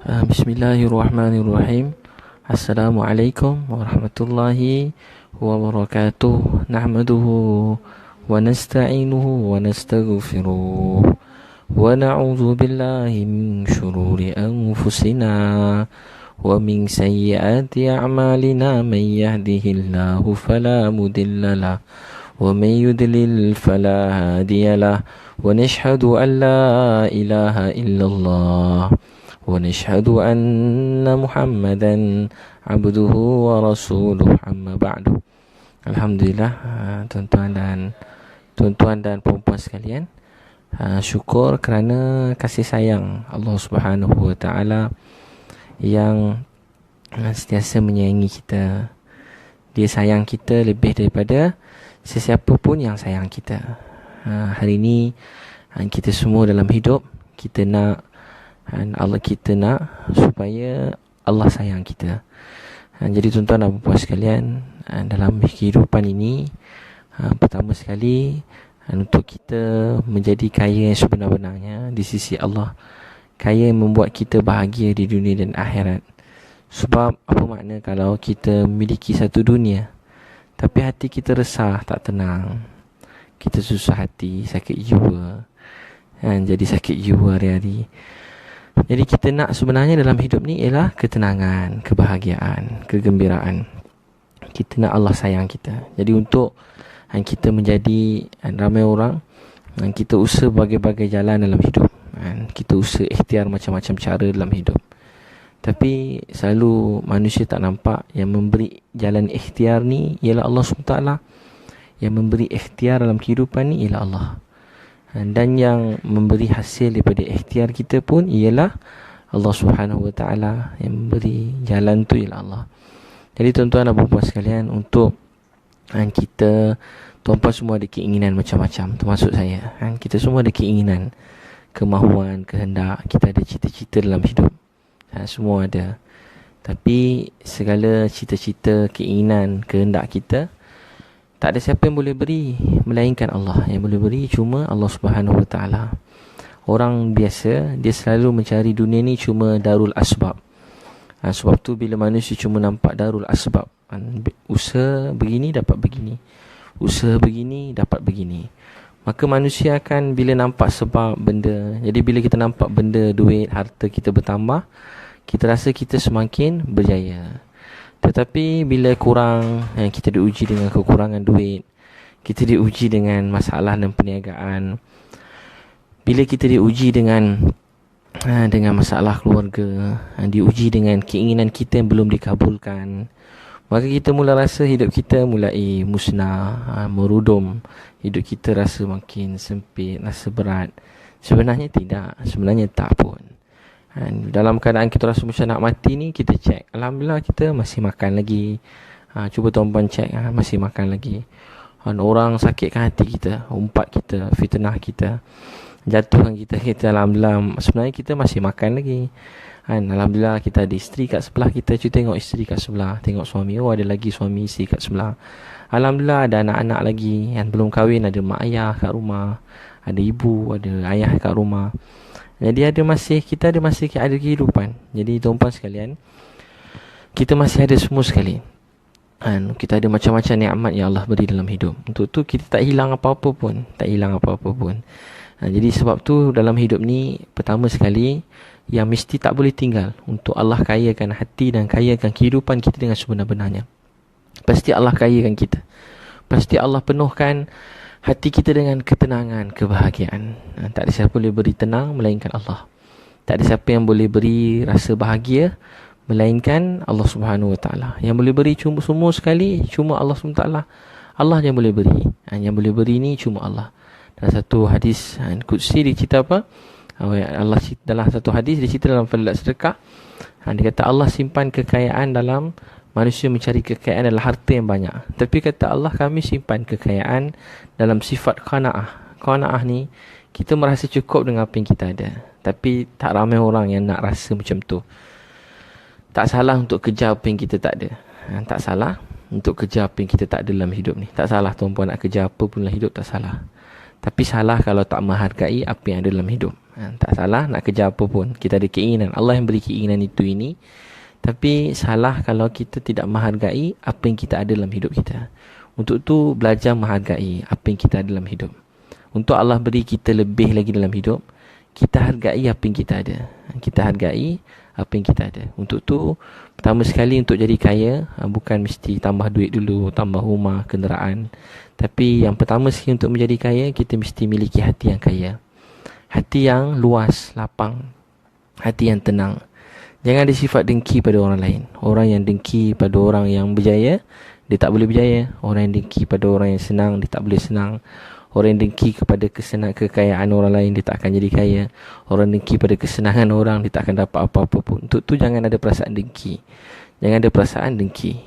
Bismillahirrahmanirrahim. Assalamualaikum warahmatullahi wabarakatuh. Nahmaduhu wa nasta'inuhu wa nastaghfiruh wa na'udzu billahi min shururi anfusina wa min sayyiati a'malina. Man yahdihillahu fala mudilla lahu wa man yudlil fala hadiyalah. Wa nashhadu an la ilaha illallah wa nashhadu anna Muhammadan abduhu wa rasuluh, amma ba'du. Alhamdulillah, tuan-tuan dan puan-puan sekalian, syukur kerana kasih sayang Allah Subhanahu wa taala yang sentiasa menyayangi kita. Dia sayang kita lebih daripada sesiapa pun yang sayang kita. Hari ini kita semua dalam hidup, kita nak kita nak supaya Allah sayang kita. Jadi tuan-tuan dan puan sekalian, dalam kehidupan ini, pertama sekali, untuk kita menjadi kaya yang sebenar-benarnya di sisi Allah, kaya yang membuat kita bahagia di dunia dan akhirat. Sebab apa makna kalau kita memiliki satu dunia tapi hati kita resah, tak tenang, kita susah hati, sakit jiwa, jadi sakit jiwa hari-hari. Jadi kita nak sebenarnya dalam hidup ni ialah ketenangan, kebahagiaan, kegembiraan. Kita nak Allah sayang kita. Jadi untuk kita menjadi ramai orang, kita usaha berbagai-bagai jalan dalam hidup. Kita usaha ikhtiar macam-macam cara dalam hidup. Tapi selalu manusia tak nampak yang memberi jalan ikhtiar ni ialah Allah SWT. Yang memberi ikhtiar dalam kehidupan ni ialah Allah. Dan yang memberi hasil daripada ikhtiar kita pun ialah Allah Subhanahu wa taala. Yang memberi jalan tu ialah Allah. Jadi tuan-tuan dan puan-puan sekalian, untuk kita, tuan-puan semua ada keinginan macam-macam, termasuk saya. Kita semua ada keinginan, kemahuan, kehendak. Kita ada cita-cita dalam hidup. Semua ada. Tapi segala cita-cita, keinginan, kehendak kita, tak ada siapa yang boleh beri melainkan Allah. Yang boleh beri cuma Allah Subhanahu wa taala. Orang biasa dia selalu mencari dunia ni cuma darul asbab. Sebab tu bila manusia cuma nampak darul asbab, usaha begini dapat begini, usaha begini dapat begini, maka manusia akan bila nampak sebab benda. Jadi bila kita nampak benda, duit, harta kita bertambah, kita rasa kita semakin berjaya. Tetapi bila kurang, kita diuji dengan kekurangan duit, kita diuji dengan masalah dan perniagaan, bila kita diuji dengan masalah keluarga, diuji dengan keinginan kita yang belum dikabulkan, maka kita mula rasa hidup kita mulai musnah, merudum. Hidup kita rasa makin sempit, rasa berat. Sebenarnya tidak, sebenarnya tak pun. Dalam keadaan kita rasa macam nak mati ni, kita cek, alhamdulillah kita masih makan lagi. Cuba tuan-puan cek, masih makan lagi. Orang sakitkan hati kita, umpat kita, fitnah kita, jatuhkan kita, alhamdulillah sebenarnya kita masih makan lagi. Alhamdulillah kita ada isteri kat sebelah kita. Cuba tengok isteri kat sebelah, tengok suami, oh ada lagi suami isteri kat sebelah. Alhamdulillah ada anak-anak lagi yang belum kahwin, ada mak ayah kat rumah, ada ibu, ada ayah kat rumah. Jadi kita masih ada kehidupan. Jadi tuan-tuan sekalian, kita masih ada semua sekali. Kita ada macam-macam nikmat yang Allah beri dalam hidup. Untuk tu kita tak hilang apa-apa pun. Jadi sebab tu dalam hidup ni, pertama sekali yang mesti tak boleh tinggal untuk Allah kayakan hati dan kayakan kehidupan kita dengan sebenar-benarnya. Pasti Allah kayakan kita. Pasti Allah penuhkan hati kita dengan ketenangan, kebahagiaan. Tak ada siapa boleh beri tenang melainkan Allah. Tak ada siapa yang boleh beri rasa bahagia melainkan Allah Subhanahu wa taala. Yang boleh beri cuma semua sekali cuma Allah Subhanahu wa taala. Allah yang boleh beri. Yang boleh beri ni cuma Allah. Dalam satu hadis qudsi dia cerita apa? Allah dalam satu hadis dia cerita dalam fadilat sedekah. Dia kata Allah simpan kekayaan dalam manusia mencari kekayaan adalah harta yang banyak. Tapi kata Allah, kami simpan kekayaan dalam sifat qanaah. Qanaah ni, kita merasa cukup dengan apa yang kita ada. Tapi tak ramai orang yang nak rasa macam tu. Tak salah untuk kejar apa yang kita tak ada. Tak salah untuk kejar apa yang kita tak ada dalam hidup ni. Tak salah tuan-puan nak kejar apa pun dalam hidup, tak salah. Tapi salah kalau tak menghargai apa yang ada dalam hidup. Tak salah nak kerja apa pun. Kita ada keinginan. Allah yang beri keinginan itu ini. Tapi salah kalau kita tidak menghargai apa yang kita ada dalam hidup kita. Untuk tu belajar menghargai apa yang kita ada dalam hidup. Untuk Allah beri kita lebih lagi dalam hidup, kita hargai apa yang kita ada. Kita hargai apa yang kita ada. Untuk tu, pertama sekali untuk jadi kaya, bukan mesti tambah duit dulu, tambah rumah, kenderaan. Tapi yang pertama sekali untuk menjadi kaya, kita mesti miliki hati yang kaya. Hati yang luas, lapang. Hati yang tenang. Jangan ada sifat dengki pada orang lain. Orang yang dengki pada orang yang berjaya, dia tak boleh berjaya. Orang yang dengki pada orang yang senang, dia tak boleh senang. Orang yang dengki kepada kekayaan orang lain, dia tak akan jadi kaya. Orang dengki pada kesenangan orang, dia tak akan dapat apa-apa pun. Untuk tu jangan ada perasaan dengki. Jangan ada perasaan dengki.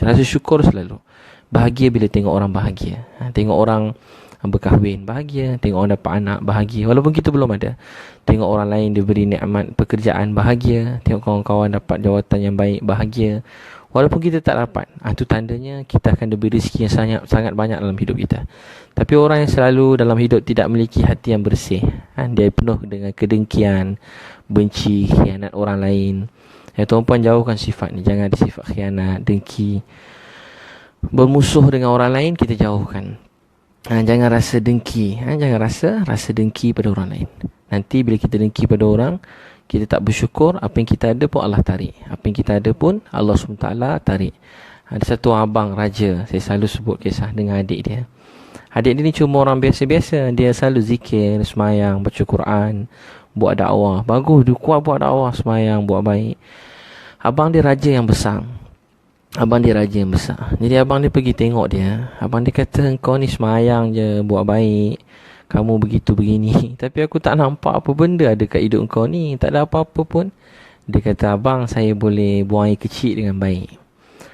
Rasa syukur selalu. Bahagia bila tengok orang bahagia. Tengok orang berkahwin, bahagia. Tengok orang dapat anak, bahagia. Walaupun kita belum ada. Tengok orang lain diberi nikmat pekerjaan, bahagia. Tengok kawan-kawan dapat jawatan yang baik, bahagia. Walaupun kita tak dapat, itu tandanya kita akan diberi rezeki yang sangat banyak dalam hidup kita. Tapi orang yang selalu dalam hidup tidak memiliki hati yang bersih, dia penuh dengan kedengkian, benci, khianat orang lain. Tuan-puan jauhkan sifat ni. Jangan ada sifat khianat, dengki. Bermusuh dengan orang lain, kita jauhkan. Jangan rasa dengki. Jangan rasa dengki pada orang lain. Nanti bila kita dengki pada orang, kita tak bersyukur. Apa yang kita ada pun Allah tarik. Apa yang kita ada pun Allah SWT tarik. Ada satu abang raja, saya selalu sebut kisah dengan adik dia. Adik dia ni cuma orang biasa-biasa. Dia selalu zikir, semayang, baca Quran, buat dakwah. Bagus, dia kuat buat dakwah, semayang, buat baik. Abang dia raja yang besar. Jadi abang dia pergi tengok dia. Abang dia kata, kau ni semayang je, buat baik, kamu begitu begini. Tapi aku tak nampak apa benda ada kat hidup kau ni. Tak ada apa-apa pun. Dia kata, abang, saya boleh buang air kecil dengan baik.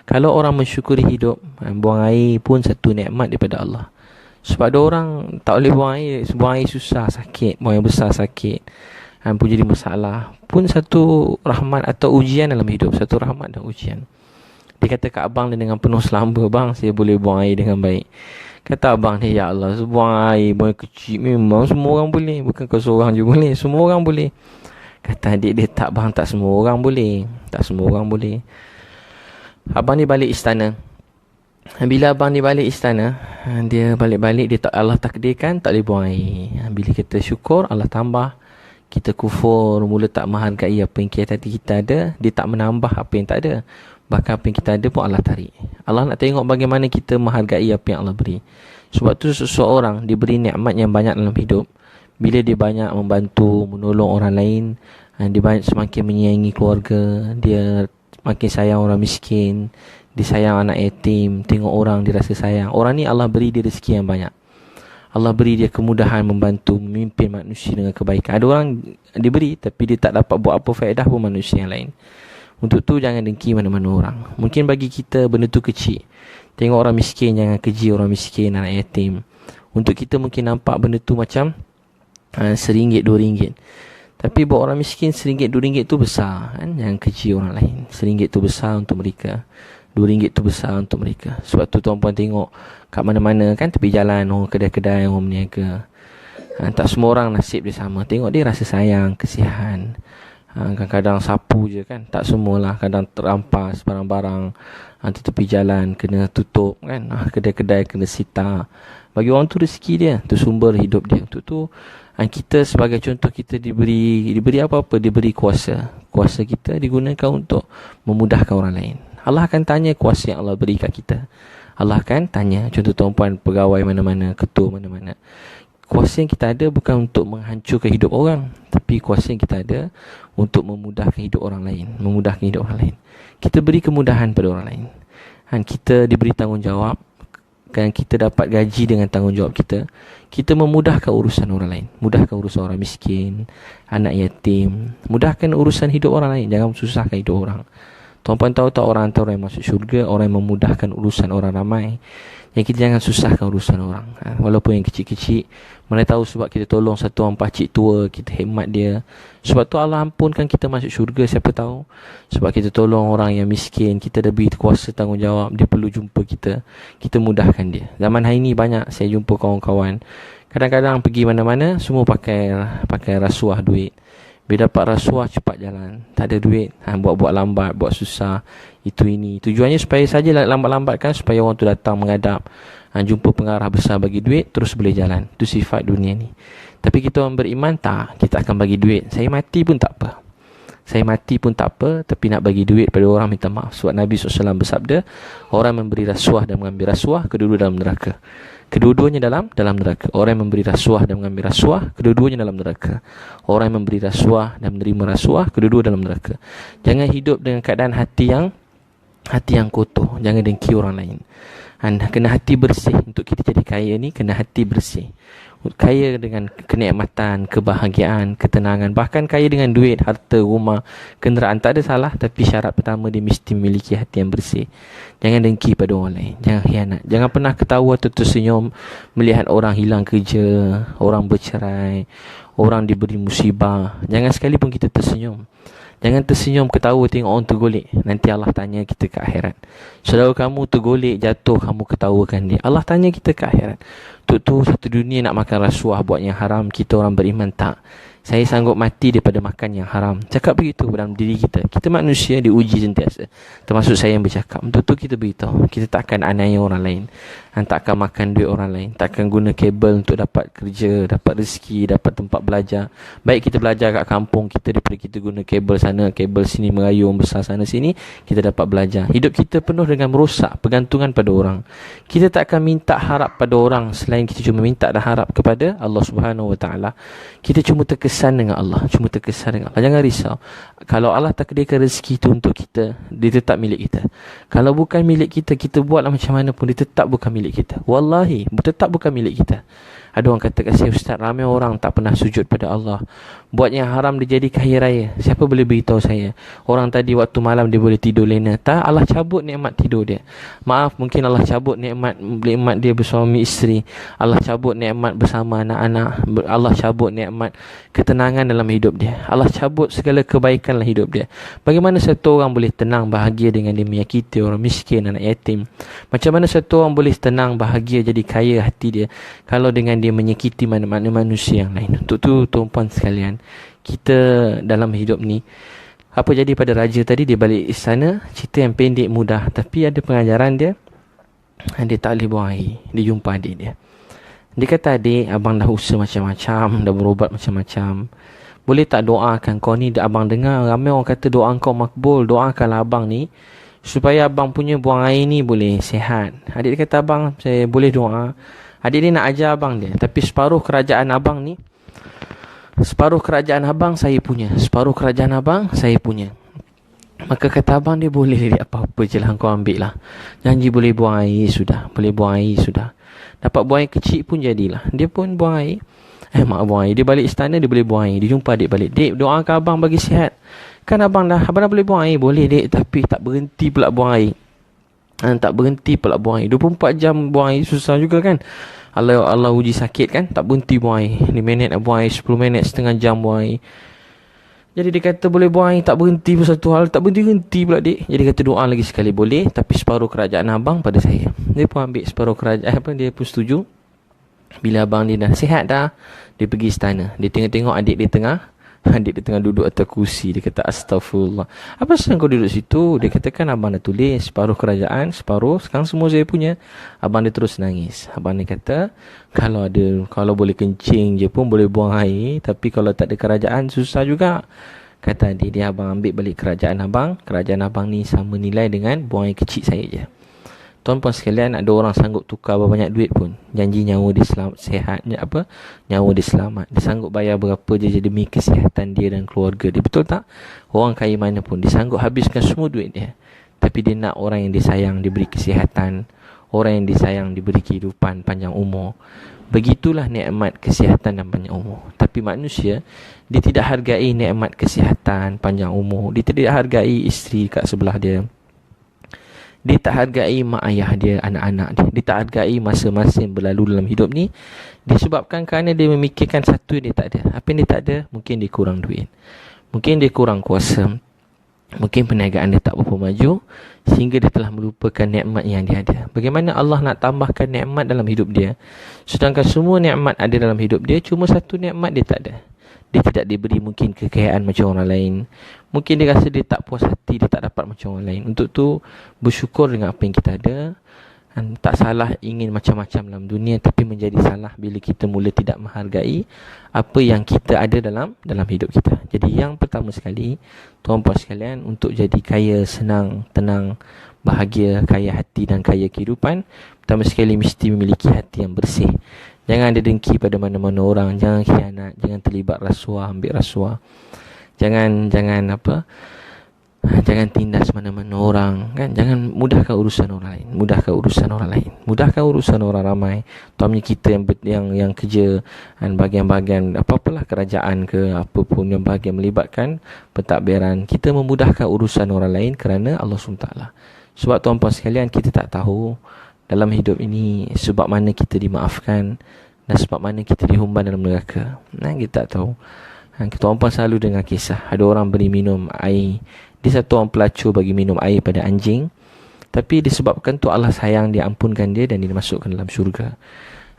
Kalau orang mensyukuri hidup, buang air pun satu nikmat daripada Allah. Sebab ada orang tak boleh buang air susah, sakit. Buang air besar sakit, pun jadi masalah. Pun satu rahmat atau ujian dalam hidup. Satu rahmat dan ujian. Dia kata kat abang dia dengan penuh selamba, bang, saya boleh buang air dengan baik. Kata abang dia, ya Allah, buang air kecil memang semua orang boleh. Bukan kau seorang je boleh, semua orang boleh. Kata adik dia, tak bang, tak semua orang boleh. Abang ni balik istana. Bila abang ni balik istana, dia balik-balik, dia tak, Allah takdirkan tak boleh buang air. Bila kita syukur, Allah tambah. Kita kufur, mula tak menghargai apa yang kita ada, dia tak menambah apa yang tak ada. Bahkan apa yang kita ada pun Allah tarik. Allah nak tengok bagaimana kita menghargai apa yang Allah beri. Sebab tu seseorang diberi nikmat yang banyak dalam hidup, bila dia banyak membantu, menolong orang lain, dia banyak semakin menyayangi keluarga, dia makin sayang orang miskin, dia sayang anak yatim, tengok orang dia rasa sayang. Orang ni Allah beri dia rezeki yang banyak. Allah beri dia kemudahan membantu, memimpin manusia dengan kebaikan. Ada orang diberi tapi dia tak dapat buat apa faedah pun manusia yang lain. Untuk tu jangan dengki mana-mana orang. Mungkin bagi kita benda tu kecil. Tengok orang miskin, jangan keji orang miskin, anak yatim. Untuk kita mungkin nampak benda tu macam RM1, RM2. Tapi buat orang miskin RM1, RM2 tu besar, kan? Jangan keji orang lain. RM1 tu besar untuk mereka, RM2 tu besar untuk mereka. Sebab tu tuan-puan tengok kat mana-mana, kan, tepi jalan, kedai-kedai, orang berniaga. Tak semua orang nasib dia sama. Tengok dia rasa sayang, kesihan. Kadang-kadang sapu je, kan. Tak semualah. Kadang terampas barang-barang di tepi jalan, kena tutup, kan. Kedai-kedai kena sita. Bagi orang tu rezeki dia, tu sumber hidup dia. Untuk tu kita sebagai contoh, kita diberi apa-apa, diberi kuasa. Kuasa kita digunakan untuk memudahkan orang lain. Allah akan tanya kuasa yang Allah beri kat kita. Allah akan tanya. Contoh tuan-puan pegawai mana-mana, ketua mana-mana. Kuasa yang kita ada bukan untuk menghancurkan hidup orang, tapi kuasa yang kita ada untuk memudahkan hidup orang lain. Kita beri kemudahan pada orang lain. Kita diberi tanggungjawab, kan, kita dapat gaji dengan tanggungjawab kita. Kita memudahkan urusan orang lain. Mudahkan urusan orang miskin, anak yatim. Mudahkan urusan hidup orang lain. Jangan susahkan hidup orang. Tuan-puan tahu tak, orang antara yang masuk syurga, orang yang memudahkan urusan orang ramai. Yang kita jangan susahkan urusan orang, walaupun yang kecil-kecil. Mana tahu sebab kita tolong satu orang pakcik tua, kita khidmat dia, sebab tu Allah ampunkan kita masuk syurga, siapa tahu. Sebab kita tolong orang yang miskin, kita dah beri kuasa tanggungjawab, dia perlu jumpa kita, kita mudahkan dia. Zaman hari ni banyak saya jumpa kawan-kawan, Kadang-kadang pergi mana-mana semua pakai rasuah duit. Bila dapat rasuah cepat jalan, tak ada duit, buat lambat, buat susah, itu ini. Tujuannya supaya saja lambat-lambatkan, supaya orang tu datang menghadap, jumpa pengarah besar bagi duit, terus boleh jalan. Itu sifat dunia ni. Tapi kita orang beriman, tak, kita akan bagi duit. Saya mati pun tak apa, tapi nak bagi duit pada orang, minta maaf. Sebab Nabi SAW bersabda, orang memberi rasuah dan mengambil rasuah, kedua-dua dalam neraka. Kedua-duanya dalam neraka. Orang yang memberi rasuah dan mengambil rasuah, kedua-duanya dalam neraka. Orang yang memberi rasuah dan menerima rasuah, kedua-dua dalam neraka. Jangan hidup dengan keadaan hati yang kotor. Jangan dengki orang lain. Kena hati bersih. Untuk kita jadi kaya ni, kena hati bersih. Kaya dengan kenikmatan, kebahagiaan, ketenangan, bahkan kaya dengan duit, harta, rumah, kenderaan, tak ada salah. Tapi syarat pertama, dia mesti memiliki hati yang bersih. Jangan dengki pada orang lain, jangan khianat, jangan pernah ketawa atau tersenyum melihat orang hilang kerja, orang bercerai, orang diberi musibah. Jangan sekalipun kita tersenyum. Jangan tersenyum ketawa tengok orang tergolek. Nanti Allah tanya kita ke akhirat. Saudara kamu tergolek, jatuh, kamu ketawakan dia. Allah tanya kita ke akhirat. Tu satu dunia nak makan rasuah, buat yang haram. Kita orang beriman, tak, saya sanggup mati daripada makan yang haram. Cakap begitu dalam diri kita. Kita manusia diuji sentiasa. Termasuk saya yang bercakap. Betul-betul kita beritahu, kita takkan aniaya orang lain, takkan makan duit orang lain, takkan guna kabel untuk dapat kerja, dapat rezeki, dapat tempat belajar. Baik kita belajar kat kampung kita, daripada kita guna kabel sana, kabel sini, merayung besar sana sini, kita dapat belajar. Hidup kita penuh dengan merosak, pergantungan pada orang. Kita takkan minta harap pada orang selain kita cuma minta dan harap kepada Allah Subhanahu Wa Taala. Kita cuma terkesan dengan Allah. Jangan risau. Kalau Allah takdirkan rezeki itu untuk kita, dia tetap milik kita. Kalau bukan milik kita, kita buatlah macam mana pun, dia tetap bukan milik kita. Wallahi, tetap bukan milik kita. Ada orang kata kat saya, Ustaz, ramai orang tak pernah sujud pada Allah, buat yang haram dia jadi kaya raya. Siapa boleh beritahu saya? Orang tadi waktu malam dia boleh tidur lena. Tak, Allah cabut nikmat tidur dia. Maaf, mungkin Allah cabut nikmat dia bersuami isteri, Allah cabut nikmat bersama anak-anak, Allah cabut nikmat ketenangan dalam hidup dia, Allah cabut segala kebaikan dalam hidup dia. Bagaimana satu orang boleh tenang bahagia dengan dia menyakiti orang miskin, anak yatim? Macam mana satu orang boleh tenang bahagia jadi kaya hati dia kalau dengan dia menyakiti mana-mana manusia yang lain? Untuk tu tuan-puan sekalian, kita dalam hidup ni, apa jadi pada raja tadi? Dia balik istana, cerita yang pendek mudah, tapi ada pengajaran dia. Dia tak boleh buang air. Dia jumpa adik dia. Dia kata, adik, abang dah usaha macam-macam, dah berubat macam-macam, boleh tak doakan kau ni? Abang dengar ramai orang kata doa kau makbul. Doakanlah abang ni supaya abang punya buang air ni boleh sihat. Adik dia kata, abang, saya boleh doa. Adik dia nak ajar abang dia, tapi separuh kerajaan abang ni, separuh kerajaan abang saya punya, separuh kerajaan abang saya punya. Maka kata abang dia, boleh dia, apa-apa je lah, kau ambil lah. Janji boleh buang air sudah, boleh buang air sudah. Dapat buang air kecil pun jadilah. Dia pun buang air. Mak buang air. Dia balik istana, dia boleh buang air. Dia jumpa adik balik. Dek, doakan abang bagi sihat. Kan abang dah boleh buang air. Boleh dek, tapi tak berhenti pula buang air. Tak berhenti pula buang air. 24 jam buang air susah juga kan. Allah uji sakit kan, tak berhenti buang air. 5 minit nak buang air, 10 minit, setengah jam buang air. Jadi dia kata boleh buang air, tak berhenti pun satu hal, tak berhenti pula dek. Jadi kata doa lagi sekali, boleh, tapi separuh kerajaan abang pada saya. Dia pun ambil separuh kerajaan, dia pun setuju. Bila abang dia dah sihat dah, dia pergi istana. Dia tengok-tengok adik dia tengah duduk atas kursi. Dia kata, astagfirullah, apa sebab kau duduk situ? Dia katakan, abang dah tulis separuh kerajaan, separuh sekarang semua saya punya. Abang dia terus nangis. Abang dia kata, kalau boleh kencing je pun boleh buang air, tapi kalau tak ada kerajaan susah juga. Kata adik dia, abang ambil balik kerajaan abang. Kerajaan abang ni sama nilai dengan buang air kecil saya je. Tuan-puan sekalian, ada orang sanggup tukar berapa banyak duit pun, janji nyawa dia selamat, sihatnya apa, nyawa dia selamat. Dia sanggup bayar berapa je demi kesihatan dia dan keluarga dia. Betul tak? Orang kaya mana pun, dia sanggup habiskan semua duit dia, tapi dia nak orang yang dia sayang diberi kesihatan, orang yang dia sayang diberi kehidupan panjang umur. Begitulah nikmat kesihatan dan panjang umur. Tapi manusia, dia tidak hargai nikmat kesihatan panjang umur. Dia tidak hargai isteri kat sebelah dia. Dia tak hargai mak ayah dia, anak-anak dia. Dia tak hargai masa-masa yang berlalu dalam hidup ni. Disebabkan kerana dia memikirkan satu yang dia tak ada. Apa yang dia tak ada? Mungkin dia kurang duit, mungkin dia kurang kuasa, Mungkin perniagaan dia tak berapa maju sehingga dia telah melupakan nikmat yang dia ada. Bagaimana Allah nak tambahkan nikmat dalam hidup dia, sedangkan semua nikmat ada dalam hidup dia, cuma satu nikmat dia tak ada. Dia tidak diberi mungkin kekayaan macam orang lain. Mungkin dia rasa dia tak puas hati, dia tak dapat macam orang lain. Untuk tu bersyukur dengan apa yang kita ada. Dan tak salah ingin macam-macam dalam dunia, tapi menjadi salah bila kita mula tidak menghargai apa yang kita ada dalam hidup kita. Jadi yang pertama sekali, tuan-puan sekalian, untuk jadi kaya, senang, tenang, bahagia, kaya hati dan kaya kehidupan, pertama sekali mesti memiliki hati yang bersih. Jangan ada dengki pada mana-mana orang, jangan khianat, jangan terlibat rasuah, ambil rasuah. Jangan tindas mana-mana orang, kan? Jangan mudahkan urusan orang lain, mudahkan urusan orang ramai. Terutamanya kita yang kerja dan bahagian-bahagian apa-apalah kerajaan ke apa pun yang bahagian melibatkan pentadbiran, kita memudahkan urusan orang lain kerana Allah SWT. Sebab tuan-puan sekalian, kita tak tahu dalam hidup ini sebab mana kita dimaafkan dan sebab mana kita dihumban dalam neraka. Kita tak tahu. Tuan-puan selalu dengar kisah ada orang beri minum air. Dia satu orang pelacur bagi minum air pada anjing, tapi disebabkan tu Allah sayang, dia ampunkan dia dan dia masukkan dalam syurga.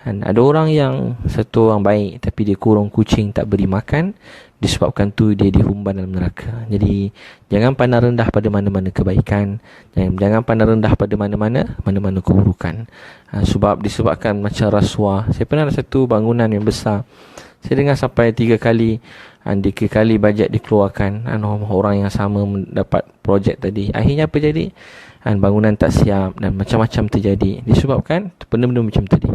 Dan ada orang yang satu orang baik, tapi dia kurung kucing, tak beri makan, disebabkan tu dia dihumban dalam neraka. Jadi jangan pandang rendah pada mana-mana kebaikan, jangan pandang rendah pada mana-mana keburukan. Sebab disebabkan macam rasuah. Saya pernah ada satu bangunan yang besar, saya dengar sampai 3 kali bajet dikeluarkan, orang yang sama mendapat projek tadi. Akhirnya apa jadi? Bangunan tak siap dan macam-macam terjadi disebabkan benda-benda macam tadi.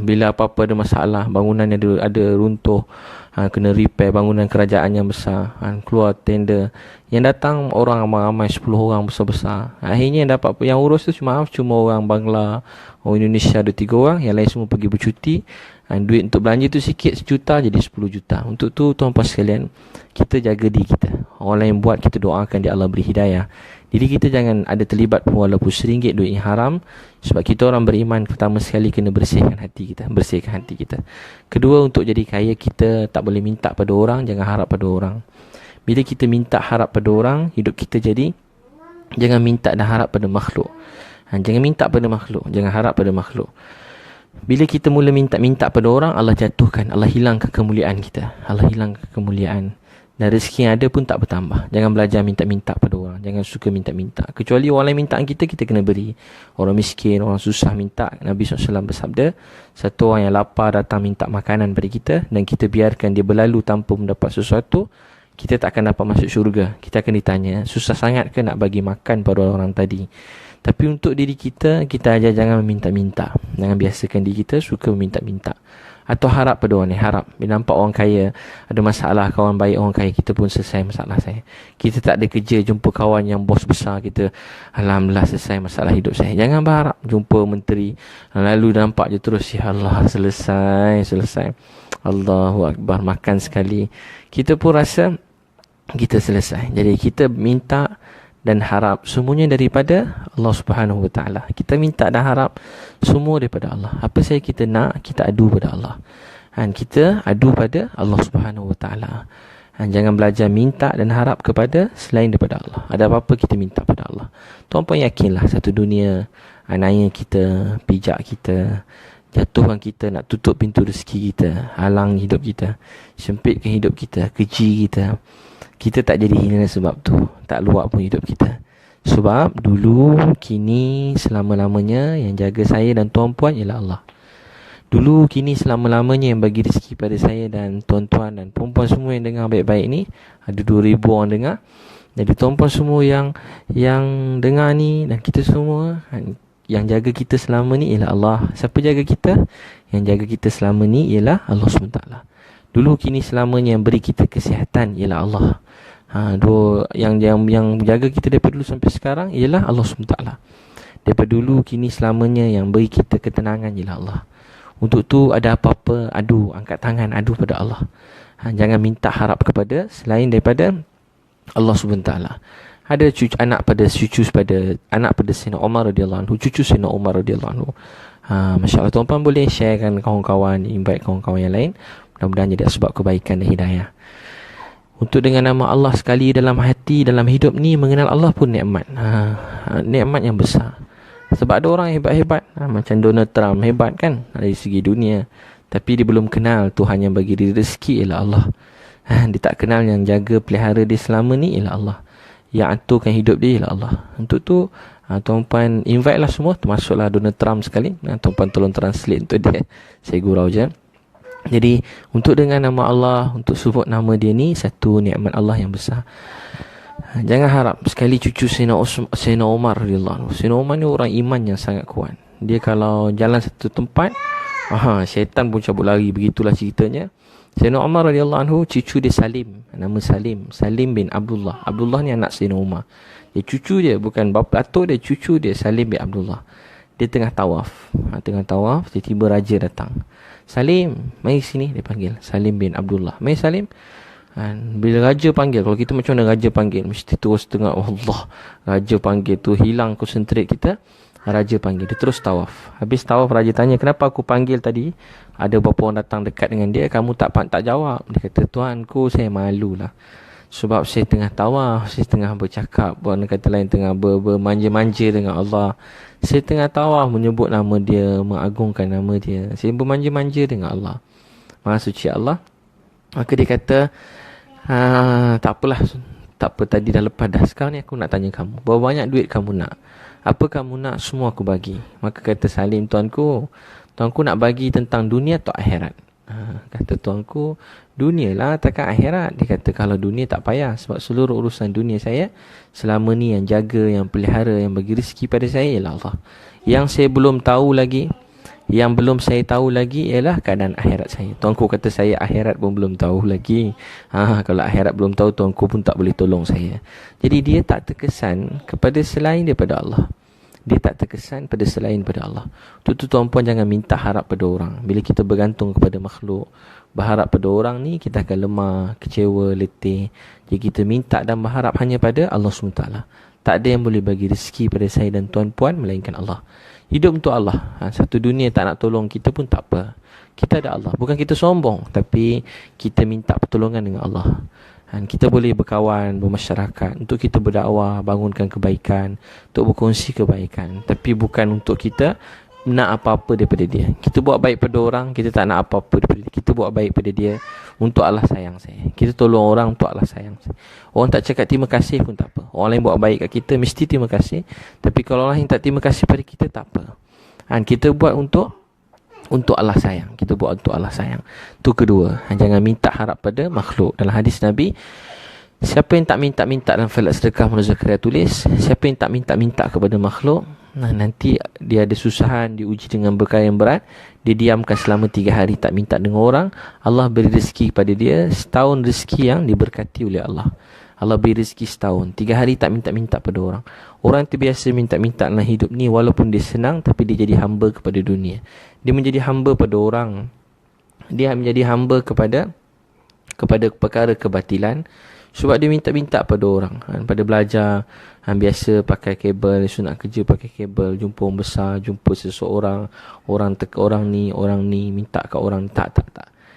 Bila apa-apa ada masalah, bangunan ada runtuh, kena repair, bangunan kerajaan yang besar, keluar tender, yang datang orang ramai-ramai, 10 orang besar-besar. Akhirnya yang dapat, yang urus tu cuma orang Bangla, orang Indonesia ada 3 orang, yang lain semua pergi bercuti. Duit untuk belanja tu sikit, 1 juta jadi 10 juta. Untuk tu tuan-puan sekalian, kita jaga diri kita. Orang lain buat, kita doakan dia Allah beri hidayah. Jadi kita jangan ada terlibat pun walaupun RM1 duit yang haram. Sebab kita orang beriman, pertama sekali kena bersihkan hati kita. Kedua, untuk jadi kaya, kita tak boleh minta pada orang, jangan harap pada orang. Bila kita minta harap pada orang, hidup kita jadi, jangan minta dan harap pada makhluk. Jangan minta pada makhluk, jangan harap pada makhluk. Bila kita mula minta pada orang, Allah jatuhkan, Allah hilangkan kemuliaan kita. Dan rezeki yang ada pun tak bertambah. Jangan belajar minta-minta pada orang, jangan suka minta-minta. Kecuali orang lain mintaan kita kena beri. Orang miskin, orang susah minta, Nabi SAW bersabda, satu orang yang lapar datang minta makanan pada kita dan kita biarkan dia berlalu tanpa mendapat sesuatu, kita tak akan dapat masuk syurga. Kita akan ditanya, susah sangat ke nak bagi makan pada orang tadi? Tapi untuk diri kita ajar jangan meminta-minta. Jangan biasakan diri kita suka meminta-minta. Atau harap pada orang ni, harap. Bila nampak orang kaya ada masalah, kawan baik orang kaya, kita pun selesai masalah saya. Kita tak ada kerja, jumpa kawan yang bos besar, kita alhamdulillah selesai masalah hidup saya. Jangan berharap. Jumpa menteri, lalu nampak je terus, ya Allah, selesai. Allahu Akbar, makan sekali, kita pun rasa kita selesai. Jadi kita minta dan harap semuanya daripada Allah Subhanahu Wa Taala. Kita minta dan harap semua daripada Allah. Apa saja kita nak, kita adu pada Allah. Kita adu pada Allah Subhanahu Wa Taala. Jangan belajar minta dan harap kepada selain daripada Allah. Ada apa-apa kita minta pada Allah. Tuan-puan yakinlah satu dunia anaknya kita, pijak kita, jatuhkan kita, nak tutup pintu rezeki kita, halang hidup kita, sempitkan hidup kita, keji kita. Kita tak jadi hina sebab tu, tak luak pun hidup kita. Sebab dulu, kini, selama-lamanya yang jaga saya dan tuan-puan ialah Allah. Dulu, kini, selama-lamanya yang bagi rezeki pada saya dan tuan-tuan dan perempuan semua yang dengar baik-baik ni. Ada 2,000 orang dengar. Jadi tuan-puan semua yang dengar ni dan kita semua, yang jaga kita selama ni ialah Allah. Siapa jaga kita? Yang jaga kita selama ni ialah Allah SWT. Dulu, kini, selamanya yang beri kita kesihatan ialah Allah. Yang jaga kita daripada dulu sampai sekarang ialah Allah SWT. Daripada dulu, kini, selamanya yang beri kita ketenangan ialah Allah. Untuk tu ada apa-apa, adu, angkat tangan, adu pada Allah. Jangan minta harap kepada selain daripada Allah SWT. Ada anak pada Sayyidina Umar radhiyallahu anhu, cucu Sayyidina Umar radhiyallahu anhu. Masya-Allah, tuan-tuan boleh sharekan kawan-kawan, invite kawan-kawan yang lain. Mudah-mudahan jadi sebab kebaikan dan hidayah. Untuk dengan nama Allah sekali dalam hati, dalam hidup ni, mengenal Allah pun nikmat. Nikmat yang besar. Sebab ada orang hebat-hebat, macam Donald Trump hebat kan dari segi dunia, tapi dia belum kenal Tuhan yang bagi dia rezeki ialah Allah. Dia tak kenal yang jaga pelihara dia selama ni ialah Allah, yang aturkan hidup dia ialah Allah. Untuk tu tuan-puan invite lah semua, termasuklah Donald Trump sekali. Tuan-puan tolong translate untuk dia, saya gurau je. Jadi untuk dengan nama Allah, untuk sebut nama dia ni, satu nikmat Allah yang besar. Jangan harap sekali cucu Sayyidina Umar radhiyallahu anhu. Sayyidina Umar ni orang iman yang sangat kuat. Dia kalau jalan satu tempat, syaitan pun cabut lari. Begitulah ceritanya. Sayyidina Umar radhiyallahu anhu, cucu dia Salim, nama Salim bin Abdullah. Abdullah ni anak Sayyidina Umar. Dia cucu dia, bukan bapa atuk dia, cucu dia Salim bin Abdullah. Dia tengah tawaf. Tiba-tiba raja datang. Salim, mari sini, dia panggil. Salim bin Abdullah. Mari Salim. Bila raja panggil, kalau kita macam mana raja panggil, mesti terus tengok, Allah, raja panggil tu hilang konsentrate kita. Raja panggil, dia terus tawaf. Habis tawaf, raja tanya, kenapa aku panggil tadi? Ada beberapa orang datang dekat dengan dia, kamu tak jawab. Dia kata, tuanku, saya malulah. Sebab saya tengah tawaf, saya tengah bercakap, orang kata lain tengah bermanja-manja dengan Allah. Saya tengah tawaf, menyebut nama dia, mengagungkan nama dia. Saya bermanja-manja dengan Allah, Maha suci Allah. Maka dia kata, tak apalah, tak apa, tadi dah lepas dah. Sekarang ni aku nak tanya kamu, berapa banyak duit kamu nak? Apa kamu nak, semua aku bagi. Maka kata Salim, tuanku nak bagi tentang dunia atau akhirat? Kata tuanku, dunia lah, takkan akhirat. Dia kata, kalau dunia tak payah, sebab seluruh urusan dunia saya selama ni yang jaga, yang pelihara, yang bagi rezeki pada saya ialah Allah. Yang saya belum tahu lagi, yang belum saya tahu lagi ialah keadaan akhirat saya. Tuanku kata, saya akhirat pun belum tahu lagi. Kalau akhirat belum tahu, tuanku pun tak boleh tolong saya. Jadi dia tak terkesan kepada selain daripada Allah. Dia tak terkesan pada selain pada Allah. Itu tuan-puan jangan minta harap pada orang. Bila kita bergantung kepada makhluk, berharap pada orang ni, kita akan lemah, kecewa, letih. Jadi kita minta dan berharap hanya pada Allah SWT. Tak ada yang boleh bagi rezeki pada saya dan tuan-puan melainkan Allah. Hidup untuk Allah. Satu dunia tak nak tolong kita pun tak apa. Kita ada Allah. Bukan kita sombong, tapi kita minta pertolongan dengan Allah. Kita boleh berkawan, bermasyarakat, untuk kita berdakwah, bangunkan kebaikan, untuk berkongsi kebaikan. Tapi bukan untuk kita nak apa-apa daripada dia. Kita buat baik pada orang, kita tak nak apa-apa daripada dia. Kita buat baik pada dia untuk Allah sayang saya. Kita tolong orang untuk Allah sayang saya. Orang tak cakap terima kasih pun tak apa. Orang lain buat baik kat kita, mesti terima kasih. Tapi kalau orang lain tak terima kasih pada kita, tak apa. Kita buat untuk Allah sayang. Kita buat untuk Allah sayang. Itu kedua. Jangan minta harap pada makhluk. Dalam hadis Nabi, siapa yang tak minta-minta dalam falak sedekah, Muhammad Zakaria tulis, siapa yang tak minta-minta kepada makhluk, nanti dia ada susahan, diuji dengan perkara yang berat, dia diamkan selama 3 hari tak minta dengan orang, Allah beri rezeki kepada dia setahun rezeki yang diberkati oleh Allah. Allah beri rezeki setahun, 3 hari tak minta-minta pada orang. Orang terbiasa minta-minta dalam hidup ni, walaupun dia senang, tapi dia jadi hamba kepada dunia. Dia menjadi hamba pada orang. Dia menjadi hamba kepada perkara kebatilan. Sebab dia minta-minta pada orang. Pada belajar, biasa pakai kabel, sunat kerja pakai kabel, jumpa orang besar, jumpa seseorang, orang teka orang ni, minta kat orang, tak.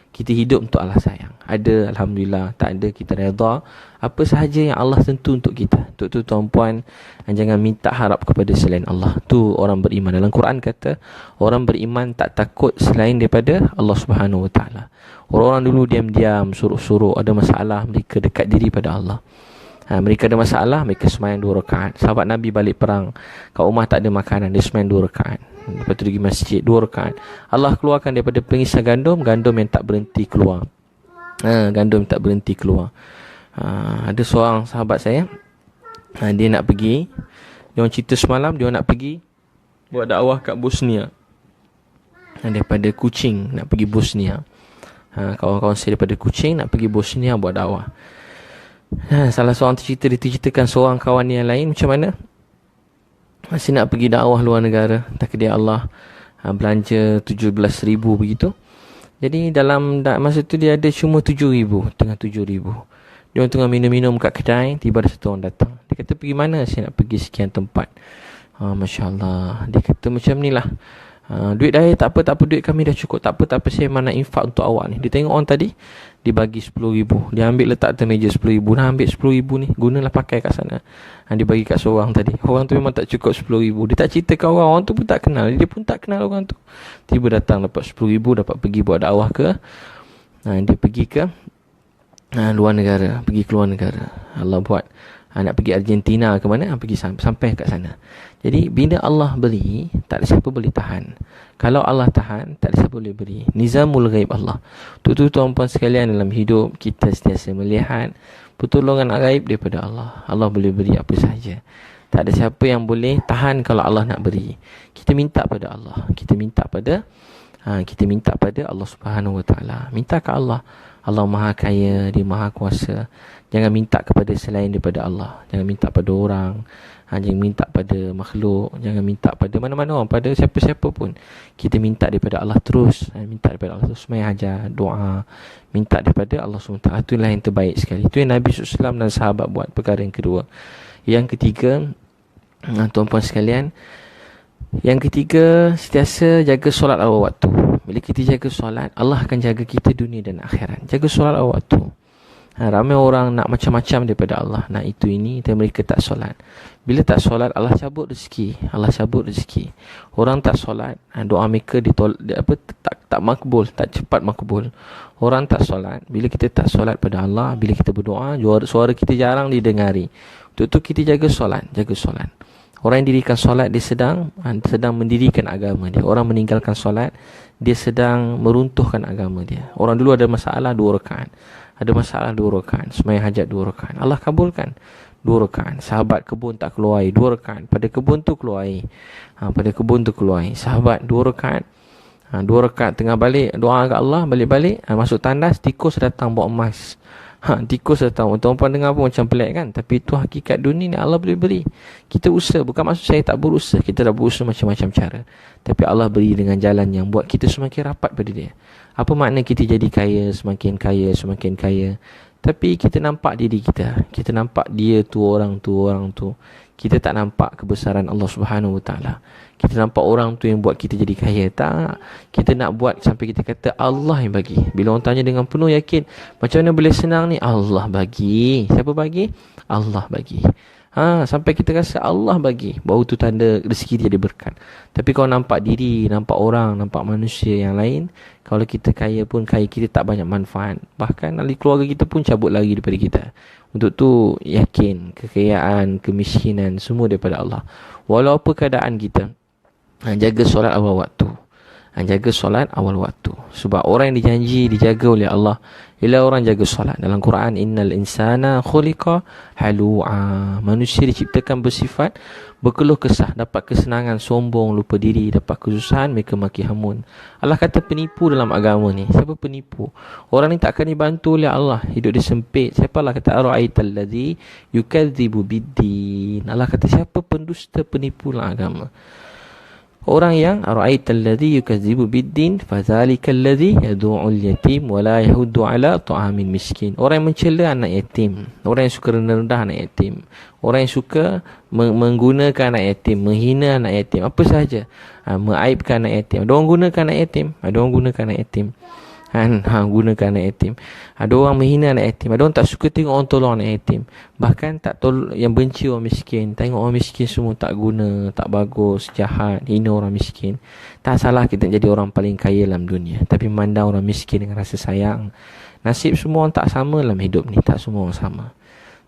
Kita hidup untuk Allah sayang. Ada, Alhamdulillah. Tak ada, kita redha. Apa sahaja yang Allah tentu untuk kita. Untuk tu tuan-puan, jangan minta harap kepada selain Allah. Tu orang beriman. Dalam Quran kata, orang beriman tak takut selain daripada Allah Subhanahu Wa Taala. Orang-orang dulu diam-diam, suruk-suruk, ada masalah, mereka dekat diri pada Allah. Mereka ada masalah, mereka sembahyang 2 rakaat. Sahabat Nabi balik perang, kat rumah tak ada makanan, dia sembahyang 2 rakaat. Lepas tu pergi masjid 2 rakaat. Allah keluarkan daripada pengisar gandum yang tak berhenti keluar. Gandum tak berhenti keluar. Ada seorang sahabat saya, dia nak pergi, dia orang cerita semalam, dia nak pergi buat dakwah kat Bosnia. Daripada Kuching nak pergi Bosnia. Kawan-kawan saya daripada Kuching nak pergi Bosnia buat dakwah. Salah seorang dia ceritakan seorang kawan yang lain macam mana masih nak pergi dakwah luar negara, takdir Allah, belanja 17,000 begitu. Jadi dalam masa tu dia ada cuma 7,000, tengah 7,000. Dia orang tengah minum-minum kat kedai, tiba ada satu orang datang. Dia kata, pergi mana? Saya nak pergi sekian tempat. Masya Allah. Dia kata macam ni lah, Duit dah tak apa, duit kami dah cukup, tak apa, saya mana infak untuk awak ni. Dia tengok orang tadi, dibagi 10,000, dia ambil letak atas meja 10,000. Dah ambil 10,000 ni, gunalah pakai kat sana. Dia bagi kat seorang tadi. Orang tu memang tak cukup 10,000. Dia tak cerita kat orang tu pun tak kenal, dia pun tak kenal orang tu. Tiba datang dapat 10,000, dapat pergi buat dakwah ke, dia pergi ke luar negara, pergi ke luar negara. Allah buat nak pergi Argentina ke mana, pergi sampai kat sana. Jadi bila Allah beri, tak ada siapa boleh tahan. Kalau Allah tahan, tak ada siapa boleh beri. Nizamul ghaib Allah. Tu tuan-puan sekalian, dalam hidup kita sentiasa melihat pertolongan ghaib daripada Allah. Allah boleh beri apa sahaja. Tak ada siapa yang boleh tahan kalau Allah nak beri. Kita minta pada Allah. Kita minta pada Allah Subhanahu Wa Taala. Minta ke Allah. Allah Maha Kaya, Dia Maha Kuasa. Jangan minta kepada selain daripada Allah. Jangan minta pada orang. Jangan minta pada makhluk. Jangan minta pada mana-mana orang, pada siapa-siapa pun. Kita minta daripada Allah terus. Minta daripada Allah terus. Semai hajat, doa. Minta daripada Allah SWT. Itulah yang terbaik sekali. Itu yang Nabi SAW dan sahabat buat. Perkara yang kedua. Yang ketiga, tuan-puan sekalian, yang ketiga, sentiasa jaga solat awal waktu. Bila kita jaga solat, Allah akan jaga kita dunia dan akhirat. Jaga solat awal waktu. Ramai orang nak macam-macam daripada Allah, nak itu ini, tapi mereka tak solat. Bila tak solat, Allah cabut rezeki. Orang tak solat, doa mereka tak makbul, tak cepat makbul. Orang tak solat. Bila kita tak solat pada Allah, bila kita berdoa, suara kita jarang didengari. Untuk itu kita jaga solat. Orang yang dirikan solat, dia sedang mendirikan agama dia. Orang meninggalkan solat, dia sedang meruntuhkan agama dia. Orang dulu ada masalah 2 rakaat. Ada masalah 2 rakaat. Sembahyang hajat 2 rakaat. Allah kabulkan 2 rakaat. Sahabat kebun tak keluar 2 rakaat. Pada kebun tu keluar. Sahabat 2 rakaat. 2 rakaat tengah balik, doa kat Allah, balik-balik, masuk tandas, tikus datang bawa emas. Tikus datang. Tuan-tuan dengar pun macam pelik kan? Tapi itu hakikat dunia ni, Allah boleh beri. Kita usaha, bukan maksud saya tak berusaha. Kita dah berusaha macam-macam cara. Tapi Allah beri dengan jalan yang buat kita semakin rapat pada dia. Apa makna kita jadi kaya, semakin kaya. Tapi kita nampak diri kita. Kita nampak dia tu, orang tu. Kita tak nampak kebesaran Allah Subhanahu Wa Taala. Kita nampak orang tu yang buat kita jadi kaya. Tak. Kita nak buat sampai kita kata Allah yang bagi. Bila orang tanya dengan penuh yakin, macam mana boleh senang ni? Allah bagi. Siapa bagi? Allah bagi. Sampai kita rasa Allah bagi, baru tu tanda rezeki dia berkat. Tapi kalau nampak diri, nampak orang, nampak manusia yang lain, kalau kita kaya pun kaya kita tak banyak manfaat. Bahkan ahli keluarga kita pun cabut lagi daripada kita. Untuk tu yakin kekayaan, kemiskinan semua daripada Allah. Walau apa keadaan kita, jaga solat awal waktu. Sebab orang yang dijaga oleh Allah ialah orang jaga solat. Dalam Quran, innal insana khuliqa halu'a. Manusia diciptakan bersifat berkeluh kesah, dapat kesenangan, sombong, lupa diri, dapat kesusahan, mereka maki hamun. Allah kata penipu dalam agama ni. Siapa penipu? Orang ni tak akan dibantu oleh Allah. Hidup dia sempit. Siapa? Allah kata ara'aital ladzi yukadzibu biddin. Allah kata siapa pendusta, penipu dalam agama. Orang yang ara'aital ladzi yukadzibu biddin fadzalikal ladzi yad'ul yatim wa la yahuddu ala ta'amil miskin. Orang yang mencela anak yatim, orang yang suka rendah-rendah anak yatim, orang yang suka menggunakan anak yatim, menghina anak yatim, apa sahaja, mengaibkan anak yatim. Ada orang gunakan anak yatim, gunakan anak yatim. Ada orang menghina anak yatim. Ada orang tak suka tengok orang tolong anak yatim. Bahkan tak tolong, yang benci orang miskin. Tengok orang miskin semua tak guna, tak bagus, jahat, hina orang miskin. Tak salah kita jadi orang paling kaya dalam dunia, tapi memandang orang miskin dengan rasa sayang. Nasib semua orang tak sama dalam hidup ni. Tak semua orang sama.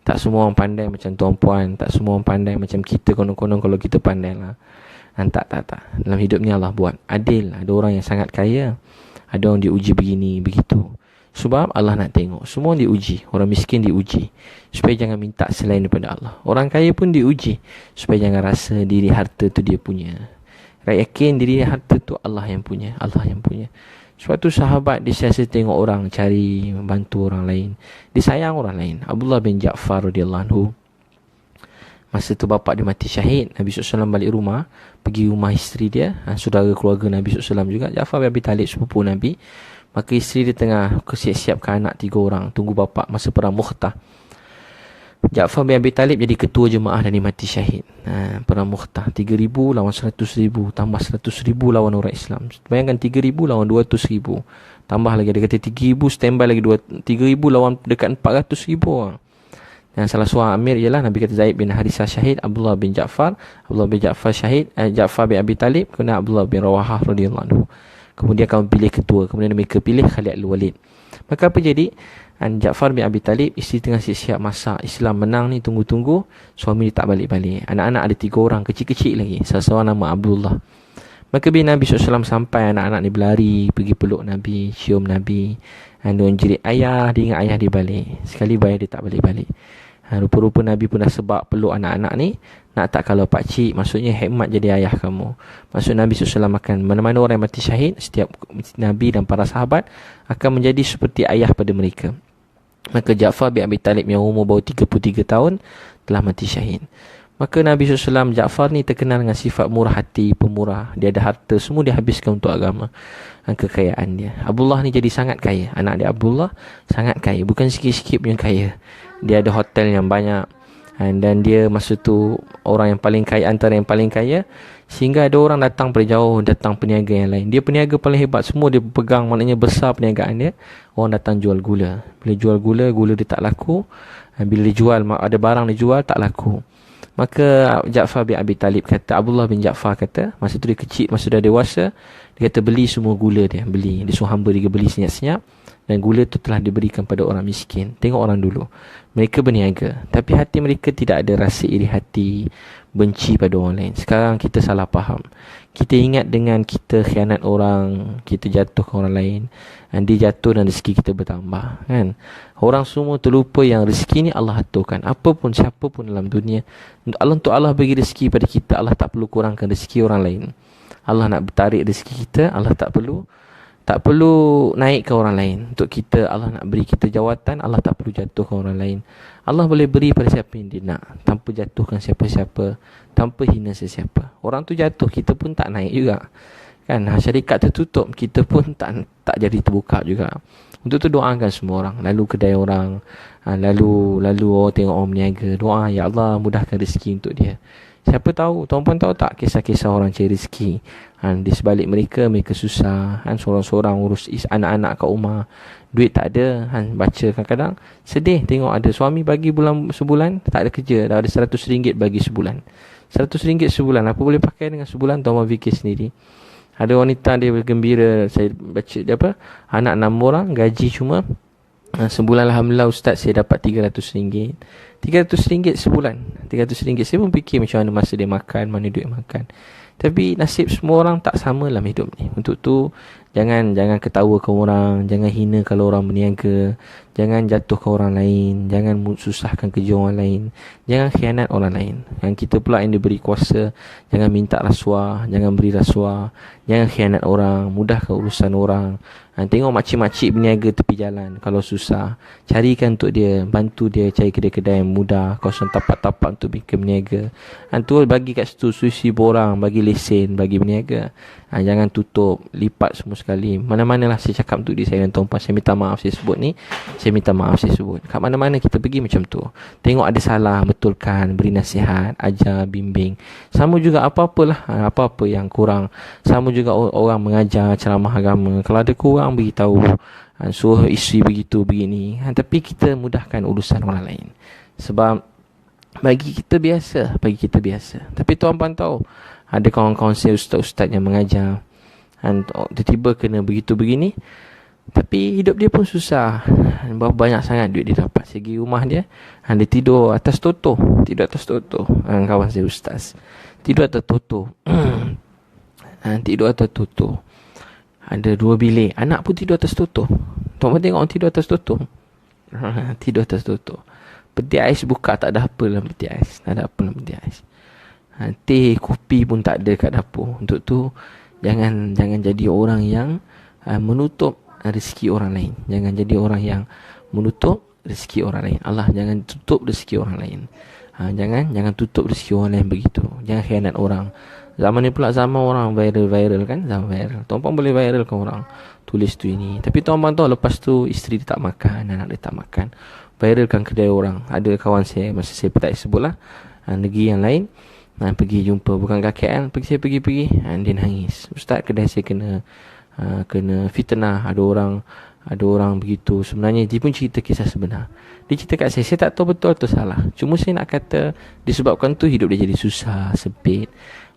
Tak semua orang pandai macam tuan-puan. Tak semua orang pandai macam kita. Konon-konon kalau kita pandai lah. Tak. Dalam hidup ni Allah buat adil. Ada orang yang sangat kaya, ada orang diuji begini, begitu. Sebab Allah nak tengok semua diuji. Orang miskin diuji supaya jangan minta selain daripada Allah. Orang kaya pun diuji supaya jangan rasa diri harta tu dia punya. Yakin diri harta tu Allah yang punya. Sebab tu sahabat dia sentiasa tengok orang cari, bantu orang lain. Dia sayang orang lain. Abdullah bin Ja'far radhiyallahu anhu, masa tu bapak dia mati syahid, Nabi SAW balik rumah, pergi rumah isteri dia, saudara keluarga Nabi SAW juga, Ja'far bin Abi Talib, sepupu Nabi. Maka isteri dia tengah siap-siapkan anak 3 orang, tunggu bapak masa perang Mu'tah. Ja'far bin Abi Talib jadi ketua jemaah dan dia mati syahid. Perang Mu'tah. 3,000 lawan 100,000. Tambah 100,000 lawan orang Islam. Bayangkan 3,000 lawan 200,000. Tambah lagi, dia kata 3,000, standby lagi 3,000 lawan dekat 400,000 orang. Dan salah seorang amir ialah Nabi kata Zaid bin Harisah syahid, Abdullah bin Ja'far syahid, Ja'far bin Abi Talib, kemudian Abdullah bin Rawahah radhiyallahu anhu. Kemudian kamu pilih ketua, kemudian mereka pilih Khalid al-Walid. Maka apa jadi? Ja'far bin Abi Talib, isteri tengah siap-siap masak, Islam menang ni, tunggu-tunggu, suami dia tak balik-balik. Anak-anak ada 3 orang, kecil-kecil lagi. Salah seorang nama Abdullah. Maka bila Nabi SAW sampai, anak-anak ni berlari, pergi peluk Nabi, cium Nabi. Dia jerit ayah, dia ingat ayah dia balik. Sekali bayar dia tak balik-balik. Rupa-rupa Nabi pun dah sebab peluk anak-anak ni. Nak tak kalau pakcik, maksudnya hikmat jadi ayah kamu. Maksud Nabi SAW makan, mana-mana orang yang mati syahid, setiap Nabi dan para sahabat akan menjadi seperti ayah pada mereka. Maka Ja'far bin Abi Talib yang umur baru 33 tahun telah mati syahid. Maka Nabi SAW, Ja'far ni terkenal dengan sifat murah hati, pemurah. Dia ada harta, semua dia habiskan untuk agama dan kekayaan dia. Abdullah ni jadi sangat kaya. Anak dia Abdullah sangat kaya, bukan sikit-sikit punya kaya. Dia ada hotel yang banyak, dan dia masa tu orang yang paling kaya, antara yang paling kaya. Sehingga ada orang datang dari jauh, datang peniaga yang lain. Dia peniaga paling hebat, semua dia pegang, maknanya besar perniagaan dia. Orang datang jual gula. Bila jual gula, gula dia tak laku. Bila dia jual, ada barang dia jual, tak laku. Maka Ja'far bin Abi Talib kata, Abdullah bin Ja'far kata, masa tu dia kecil, masa dah dewasa, dia kata beli semua gula dia, beli. Dia suruh hamba dia beli senyap-senyap. Dan gula tu telah diberikan pada orang miskin. Tengok orang dulu, mereka berniaga, tapi hati mereka tidak ada rasa iri hati, benci pada orang lain. Sekarang kita salah faham. Kita ingat dengan kita khianat orang, kita jatuh ke orang lain, dan dia jatuh dan rezeki kita bertambah, kan? Orang semua terlupa yang rezeki ni Allah aturkan. Apapun, siapapun dalam dunia, untuk Allah bagi rezeki pada kita, Allah tak perlu kurangkan rezeki orang lain. Allah nak tarik rezeki kita, Allah tak perlu naik ke orang lain. Untuk kita, Allah nak beri kita jawatan, Allah tak perlu jatuh ke orang lain. Allah boleh beri pada siapa yang dia nak, tanpa jatuhkan siapa-siapa, tanpa hina sesiapa. Orang tu jatuh, kita pun tak naik juga, kan? Syarikat tertutup, kita pun tak jadi terbuka juga. Untuk tu doakan semua orang, lalu kedai orang, lalu orang tengok orang berniaga, doa, ya Allah mudahkan rezeki untuk dia. Siapa tahu, tuan-puan tahu tak kisah-kisah orang cari rezeki, di sebalik mereka susah, seorang-seorang urus anak-anak kat rumah, duit tak ada, baca kadang-kadang sedih tengok ada suami bagi sebulan tak ada kerja, dah ada RM100 bagi sebulan. RM100 sebulan, apa boleh pakai dengan sebulan? Tuan-tuan fikir sendiri. Ada wanita dia bergembira, saya baca dia apa, anak 6 orang, gaji cuma sebulan, alhamdulillah ustaz saya dapat RM300. RM300 sebulan. RM300. Saya pun fikir macam mana masa dia makan, mana duit makan. Tapi nasib semua orang tak sama dalam hidup ni. Untuk tu jangan ketawakan orang, jangan hina kalau orang berniaga, jangan jatuhkan orang lain, jangan susahkan kerja orang lain, jangan khianat orang lain. Yang kita pula yang diberi kuasa, jangan minta rasuah, jangan beri rasuah, jangan khianat orang, mudahkan urusan orang. Tengok makcik-makcik berniaga tepi jalan, kalau susah, carikan untuk dia, bantu dia cari kedai-kedai yang mudah, kawasan tapak-tapak untuk berniaga. Tu bagi kat situ susi borang, bagi lesen, bagi berniaga. Jangan tutup, lipat semua sekali. Mana-manalah saya cakap untuk diri saya dan tuan-puan, saya minta maaf saya sebut ni, saya minta maaf saya sebut. Kat mana-mana kita pergi macam tu. Tengok ada salah, betulkan, beri nasihat, ajar, bimbing. Sama juga apa-apalah, apa-apa yang kurang. Sama juga orang mengajar ceramah agama, kalau ada kurang beritahu, suruh isteri begitu begini, tapi kita mudahkan urusan orang lain. Sebab bagi kita biasa. Tapi tuan-puan tahu, ada kawan-kawan saya ustaz-ustaz yang mengajar, tiba-tiba kena begitu begini, tapi hidup dia pun susah. Berapa banyak sangat duit dia dapat. Segi rumah dia, dia tidur atas toto. Kawan saya ustaz tidur atas toto. Tidur atas toto. Ada 2 bilik, anak pun tidur atas toto. Tuan-tuan tengok orang tidur atas toto. Tidur atas toto. Peti ais buka, tak ada apa dalam peti ais. Teh, kopi pun tak ada kat dapur. Untuk tu jangan jadi orang yang menutup rezeki orang lain. Jangan jadi orang yang menutup rezeki orang lain. Allah jangan tutup rezeki orang lain. Jangan tutup rezeki orang lain begitu. Jangan khianat orang. Zaman ni pula zaman orang viral kan, zaman viral. Tuan-puan boleh viralkan orang, tulis tu ini. Tapi tuan-puan tahu lepas tu isteri dia tak makan, anak dia tak makan. viralkan kedai orang. Ada kawan saya, masa saya tak sebutlah, negeri yang lain, pergi jumpa, bukan kat KL, saya pergi, dia nangis, "Ustaz, kedai saya kena fitnah, ada orang begitu." Sebenarnya dia pun cerita kisah sebenar. Dia cerita kat saya tak tahu betul atau salah. Cuma saya nak kata, disebabkan tu hidup dia jadi susah, sempit.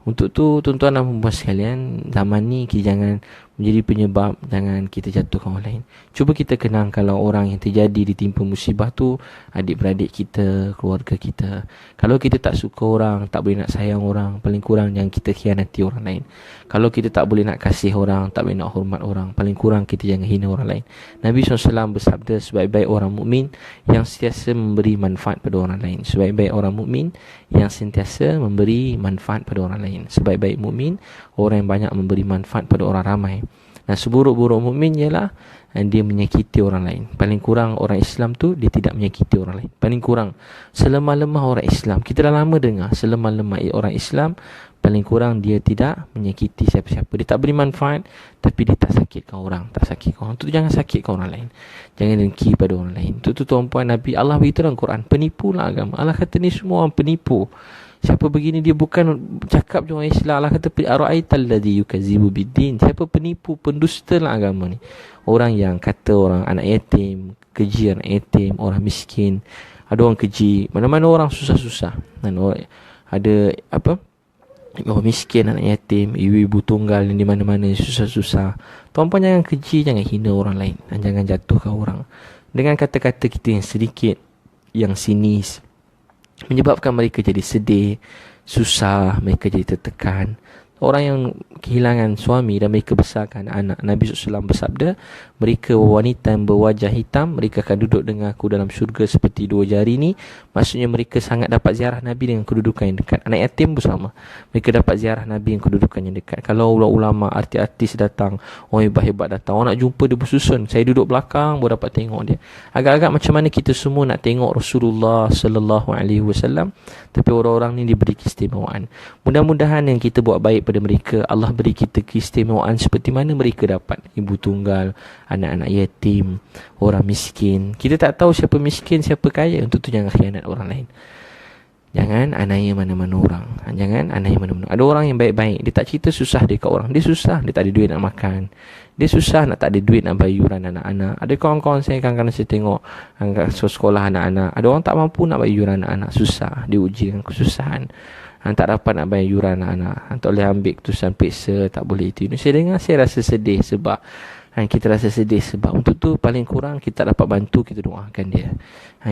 Untuk tu, tuan-tuan dan puan sekalian, zaman ni kita jangan menjadi penyebab, jangan kita jatuhkan orang lain. Cuba kita kenang kalau orang yang terjadi ditimpa musibah tu adik-beradik kita, keluarga kita. Kalau kita tak suka orang, tak boleh nak sayang orang, paling kurang jangan kita khianati orang lain. Kalau kita tak boleh nak kasih orang, tak boleh nak hormat orang, paling kurang kita jangan hina orang lain. Nabi SAW bersabda, sebaik-baik orang mukmin yang sentiasa memberi manfaat pada orang lain. Sebaik-baik orang mukmin yang sentiasa memberi manfaat pada orang lain. Sebaik-baik mukmin orang yang banyak memberi manfaat pada orang ramai. Dan seburuk-buruk mukmin ialah dia menyakiti orang lain. Paling kurang orang Islam tu dia tidak menyakiti orang lain. Paling kurang selemah-lemah orang Islam, kita dah lama dengar, selemah-lemah orang Islam, paling kurang dia tidak menyakiti siapa-siapa. Dia tak beri manfaat, tapi dia tak sakitkan orang, tu jangan sakitkan orang lain. Jangan dengki pada orang lain. Tu tuan-puan, Nabi Allah beritahu dalam Quran, penipulah agama. Allah kata ni semua orang penipu. Siapa begini dia bukan cakap je orang Islam. Allah kata, "Ara'aital ladzi yukadzibu biddin." Siapa penipu, pendusta lah agama ni. Orang yang kata orang anak yatim, keji anak yatim, orang miskin. Ada orang keji, mana-mana orang susah-susah. Dan ada orang miskin, anak yatim, ibu-ibu tunggal di mana-mana susah-susah. Tuan-puan jangan keji, jangan hina orang lain, dan jangan jatuhkan orang dengan kata-kata kita yang sedikit, yang sinis, menyebabkan mereka jadi sedih, susah, mereka jadi tertekan. Orang yang kehilangan suami dan mereka besarkan anak, Nabi SAW bersabda, mereka wanita yang berwajah hitam, mereka akan duduk dengan aku dalam syurga seperti dua jari ni. Maksudnya mereka sangat dapat ziarah Nabi dengan kedudukan yang dekat. Anak yatim pun sama, mereka dapat ziarah Nabi dengan kedudukan yang dekat. Kalau ulama, artis-artis datang, orang hebat-hebat datang, orang nak jumpa dia bersusun, saya duduk belakang baru dapat tengok dia. Agak-agak macam mana kita semua nak tengok Rasulullah SAW, tapi orang-orang ni diberi keistimewaan. Mudah-mudahan yang kita buat baik pada mereka, Allah beri kita keistimewaan seperti mana mereka dapat. Ibu tunggal, anak-anak yatim, orang miskin. Kita tak tahu siapa miskin, siapa kaya. Untuk tu jangan khianat orang lain. Jangan aniaya mana-mana orang. Jangan aniaya mana-mana. Ada orang yang baik-baik, dia tak cerita susah dia kat orang. Dia susah, dia tak ada duit nak makan. Dia susah nak tak ada duit nak bayar yuran anak-anak. Ada kawan-kawan saya kadang-kadang saya tengok angkat sekolah anak-anak, ada orang tak mampu nak bayar yuran anak-anak, susah, dia uji dengan kesusahan. Tak dapat nak bayar yuran anak-anak, tak boleh ambil keputusan periksa, tak boleh itu. Saya dengar, saya rasa sedih sebab kita rasa sedih sebab untuk tu paling kurang kita dapat bantu, kita doakan dia.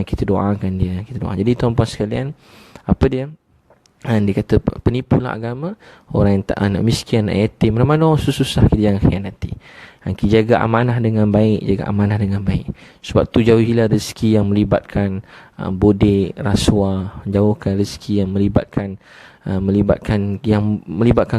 Kita doakan dia. Jadi tuan-puan sekalian, apa dia? Dia kata penipulah agama, orang yang tak, anak miskin, anak yatim, mana-mana orang susah, kita jangan khianati. Kita jaga amanah dengan baik, sebab tu jauhilah rezeki yang melibatkan bodek, rasuah. Jauhkan rezeki yang melibatkan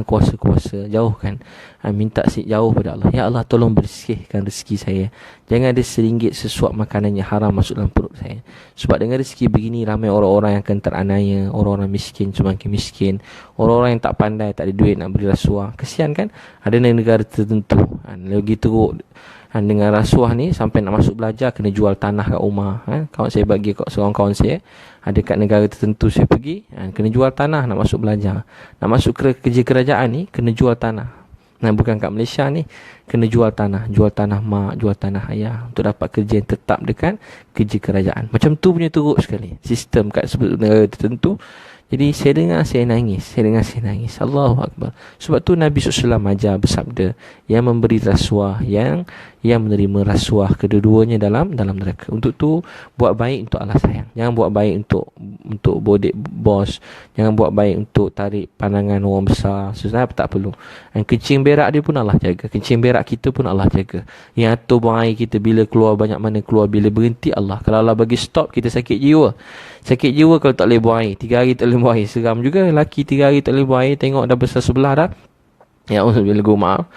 kuasa-kuasa. Jauhkan, minta jauh pada Allah. Ya Allah, tolong bersihkan rezeki saya. Jangan ada seringgit sesuap makanan yang haram masuk dalam perut saya. Sebab dengan rezeki begini, ramai orang-orang yang akan teranaya. Orang-orang miskin semakin miskin. Orang-orang yang tak pandai, tak ada duit nak beri rasuah. Kesian kan? Ada negara tertentu lagi teruk dengan rasuah ni, sampai nak masuk belajar kena jual tanah kat rumah. Kawan saya bagi kat seorang kawan saya, ada kat negara tertentu saya pergi, kena jual tanah nak masuk belajar. Nak masuk kerja kerajaan ni kena jual tanah. Bukan kat Malaysia ni, kena jual tanah mak, jual tanah ayah untuk dapat kerja yang tetap dekat kerja kerajaan. Macam tu punya teruk sekali sistem kat negara tertentu. Jadi saya dengar saya nangis. Allahu Akbar. Sebab tu Nabi SAW ajar bersabda, yang memberi rasuah, yang menerima rasuah, kedua-duanya dalam neraka. Untuk tu buat baik untuk Allah sayang. Jangan buat baik untuk bodek bos. Jangan buat baik untuk tarik pandangan orang besar. Sebenarnya tak perlu. Kencing berak dia pun Allah jaga. Kencing berak kita pun Allah jaga. Yang atur buang air kita, bila keluar banyak mana keluar, bila berhenti Allah. Kalau Allah bagi stop, kita sakit jiwa kalau tak boleh buang air. 3 hari tak boleh buang air. Seram juga lelaki 3 hari tak boleh buang air. Tengok dah besar sebelah dah. Ya Allah, bila gue maaf.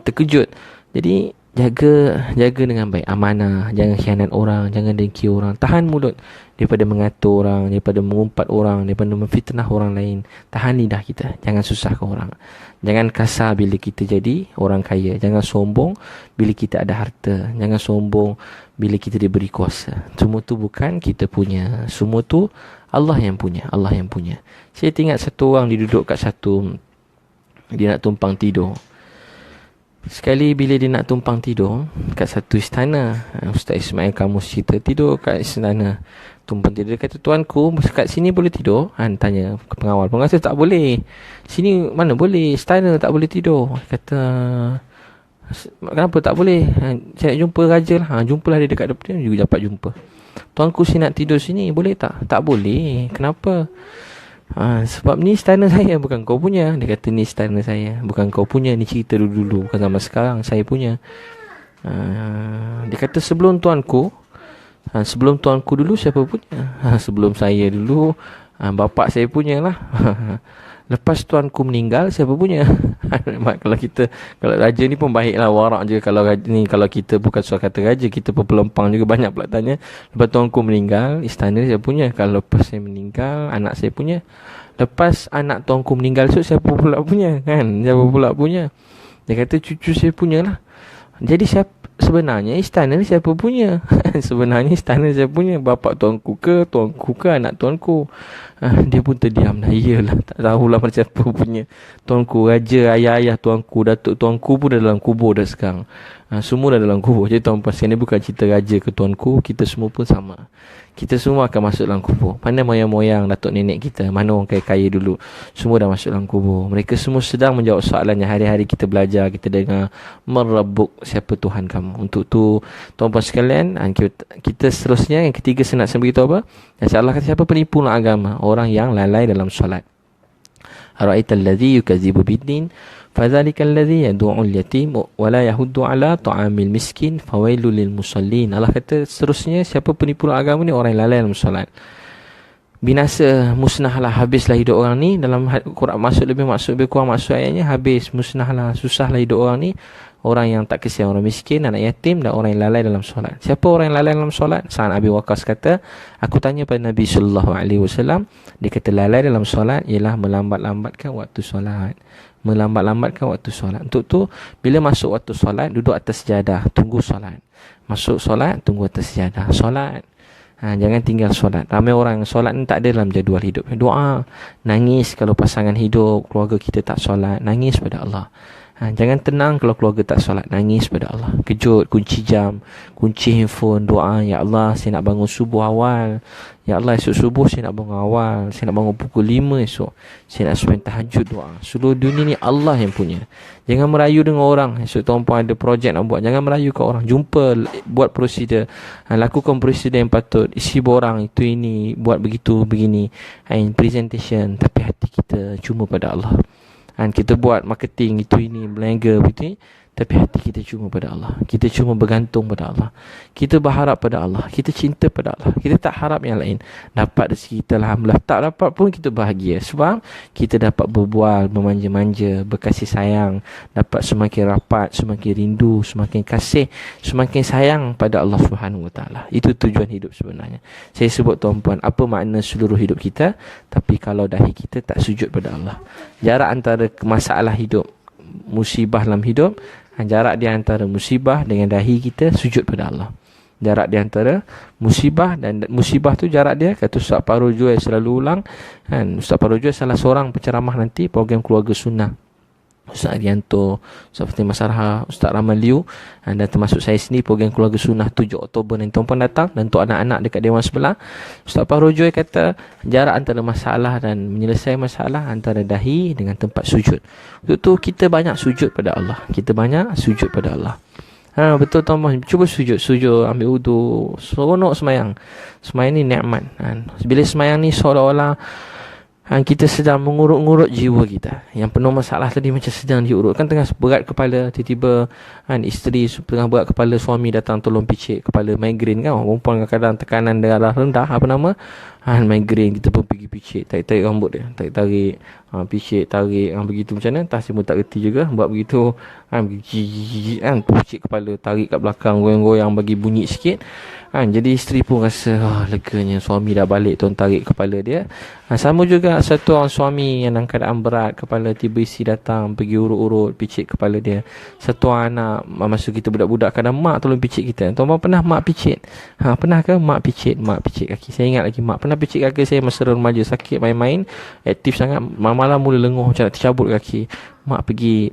Terkejut. Jadi Jaga dengan baik, amanah, jangan khianat orang, jangan dengki orang, tahan mulut daripada mengatur orang, daripada mengumpat orang, daripada memfitnah orang lain. Tahan lidah kita, jangan susahkan orang. Jangan kasar bila kita jadi orang kaya, jangan sombong bila kita ada harta, jangan sombong bila kita diberi kuasa. Semua tu bukan kita punya, semua tu Allah yang punya, Allah yang punya. Saya tengok satu orang dia duduk kat satu, dia nak tumpang tidur. Sekali bila dia nak tumpang tidur kat satu istana, Ustaz Ismail Kamus cerita tidur kat istana, tumpang tidur. Dia kata, tuanku kat sini boleh tidur? Tanya ke pengawal. Pengawal kata tak boleh. Sini mana boleh, istana tak boleh tidur. Kata, kenapa tak boleh? Saya nak jumpa raja lah. Jumpalah dia dekat depan, dia juga dapat jumpa. Tuanku sini nak tidur sini, boleh tak? Tak boleh. Kenapa? Sebab ni istana saya, bukan kau punya. Dia kata, ni istana saya, bukan kau punya. Ni cerita dulu-dulu, bukan zaman sekarang, saya punya. Dia kata, sebelum tuanku dulu siapa punya? Sebelum saya dulu, bapak saya punya lah. Lepas tuanku meninggal, siapa punya? Kalau raja ni pun baik lah, warak je. Kalau kita bukan suara kata raja, kita pun pelempang juga, banyak pula tanya. Lepas tuanku meninggal, istana siapa punya? Kalau lepas saya meninggal, anak saya punya. Lepas anak tuanku meninggal, so siapa pula punya? Siapa pula punya? Dia kata, cucu saya punya lah. Jadi sebenarnya istana ni siapa punya? Sebenarnya istana siapa punya? Bapak tuanku ke anak tuanku? Dia pun terdiam lah. Iyalah, tak tahulah macam siapa punya. Tuanku, raja, ayah tuanku, datuk tuanku pun dah dalam kubur dah sekarang. Semua dah dalam kubur. Jadi tuan pasal ni bukan cerita raja ke tuanku, kita semua pun sama. Kita semua akan masuk dalam kubur. Mana moyang-moyang datuk nenek kita, mana orang kaya-kaya dulu, semua dah masuk dalam kubur. Mereka semua sedang menjawab soalannya. Hari-hari kita belajar, kita dengar, merabbuk, siapa Tuhan kamu. Untuk tu tuan-tuan sekalian, kita seterusnya yang ketiga saya nak beritahu apa? Allah kata, siapa penipu agama? Orang yang lalai dalam solat. Ara'aital ladzi yukadzibu bid-din fadzalikal ladzi yad'u'ul yatim wa la yahuddu 'ala ta'amil miskin fawailul lil musallin. Allah kata seterusnya, siapa penipu agama ni? Orang yang lalai dalam solat. Binasa, musnahlah, habislah hidup orang ni. Dalam Quran lebih kurang maksud ayatnya, habis, musnahlah, susahlah hidup orang ni. Orang yang tak kesian orang miskin, anak yatim, dan orang yang lalai dalam solat. Siapa orang yang lalai dalam solat? Sa'ad Abi Waqqas kata, aku tanya pada Nabi SAW, dia kata lalai dalam solat ialah melambat-lambatkan waktu solat. Melambat-lambatkan waktu solat. Untuk tu, bila masuk waktu solat, duduk atas sejadah, tunggu solat. Masuk solat, tunggu atas sejadah, solat. Jangan tinggal solat. Ramai orang solat ni tak ada dalam jadual hidup. Doa, nangis kalau pasangan hidup, keluarga kita tak solat, nangis pada Allah. Jangan tenang kalau keluarga tak solat, nangis pada Allah. Kejut, kunci jam, kunci handphone, doa, ya Allah, saya nak bangun subuh awal. Ya Allah, esok subuh saya nak bangun awal. Saya nak bangun pukul 5 esok. Saya nak sembahyang tahajud, doa. Seluruh dunia ni Allah yang punya. Jangan merayu dengan orang. Esok tuan-puan ada projek nak buat, jangan merayu ke orang. Jumpa, buat prosedur, lakukan prosedur yang patut. Isi borang itu ini, buat begitu begini, presentation. Tapi hati kita cuma pada Allah. Kita buat marketing itu ini, berniaga begitu, tapi hati kita cuma pada Allah. Kita cuma bergantung pada Allah. Kita berharap pada Allah. Kita cinta pada Allah. Kita tak harap yang lain. Dapat rezeki kita, alhamdulillah. Tak dapat pun kita bahagia. Sebab kita dapat berbual, memanja-manja, berkasih sayang. Dapat semakin rapat, semakin rindu, semakin kasih, semakin sayang pada Allah SWT. Itu tujuan hidup sebenarnya. Saya sebut tuan-puan, apa makna seluruh hidup kita? Tapi kalau dahi kita tak sujud pada Allah. Jarak antara masalah hidup, musibah dalam hidup, jarak di antara musibah dengan dahi kita sujud pada Allah. Jarak di antara musibah dan musibah tu jarak dia, kata Ustaz Parojoy selalu ulang, Ustaz Parojoy salah seorang penceramah nanti program Keluarga Sunnah. Ustaz Arianto, Ustaz Fatimah Sarha, Ustaz Rahman Liu, dan termasuk saya sendiri program Keluarga Sunnah 7 Oktober nanti tuan-puan datang. Dan untuk anak-anak dekat Dewan sebelah, Ustaz Parojoy kata jarak antara masalah dan menyelesaikan masalah antara dahi dengan tempat sujud. Untuk tu kita banyak sujud pada Allah. Kita banyak sujud pada Allah. Betul tuan-tuan, cuba sujud, ambil wudu, seronok semayang. Semayang ni nikmat. Bila semayang ni seolah-olah kita sedang mengurut-ngurut jiwa kita yang penuh masalah tadi, macam sedang diurut. Kan tengah berat kepala, tiba-tiba isteri tengah berat kepala, suami datang tolong picit kepala, migrain kan. Perempuan kadang-kadang tekanan darah rendah, Migraine kita pun pergi picit, tarik-tarik rambut dia, tarik-tarik, picit, tarik, begitu macam mana Tas pun tak reti juga buat begitu, picit kepala, tarik kat belakang, goyang-goyang bagi bunyi sikit. Jadi isteri pun rasa leganya, suami dah balik, tuan tarik kepala dia. Sama juga satu orang suami yang dalam keadaan berat, kepala tiba isteri datang, pergi urut-urut, picit kepala dia. Satu orang anak, masa kita budak-budak, kadang mak tolong picit kita. Tuan pernah mak picit? Pernah ke mak picit kaki? Saya ingat lagi mak pernah picit kaki saya masa remaja, sakit main-main, aktif sangat, malam-malam mula lenguh macam nak tercabut kaki. Mak pergi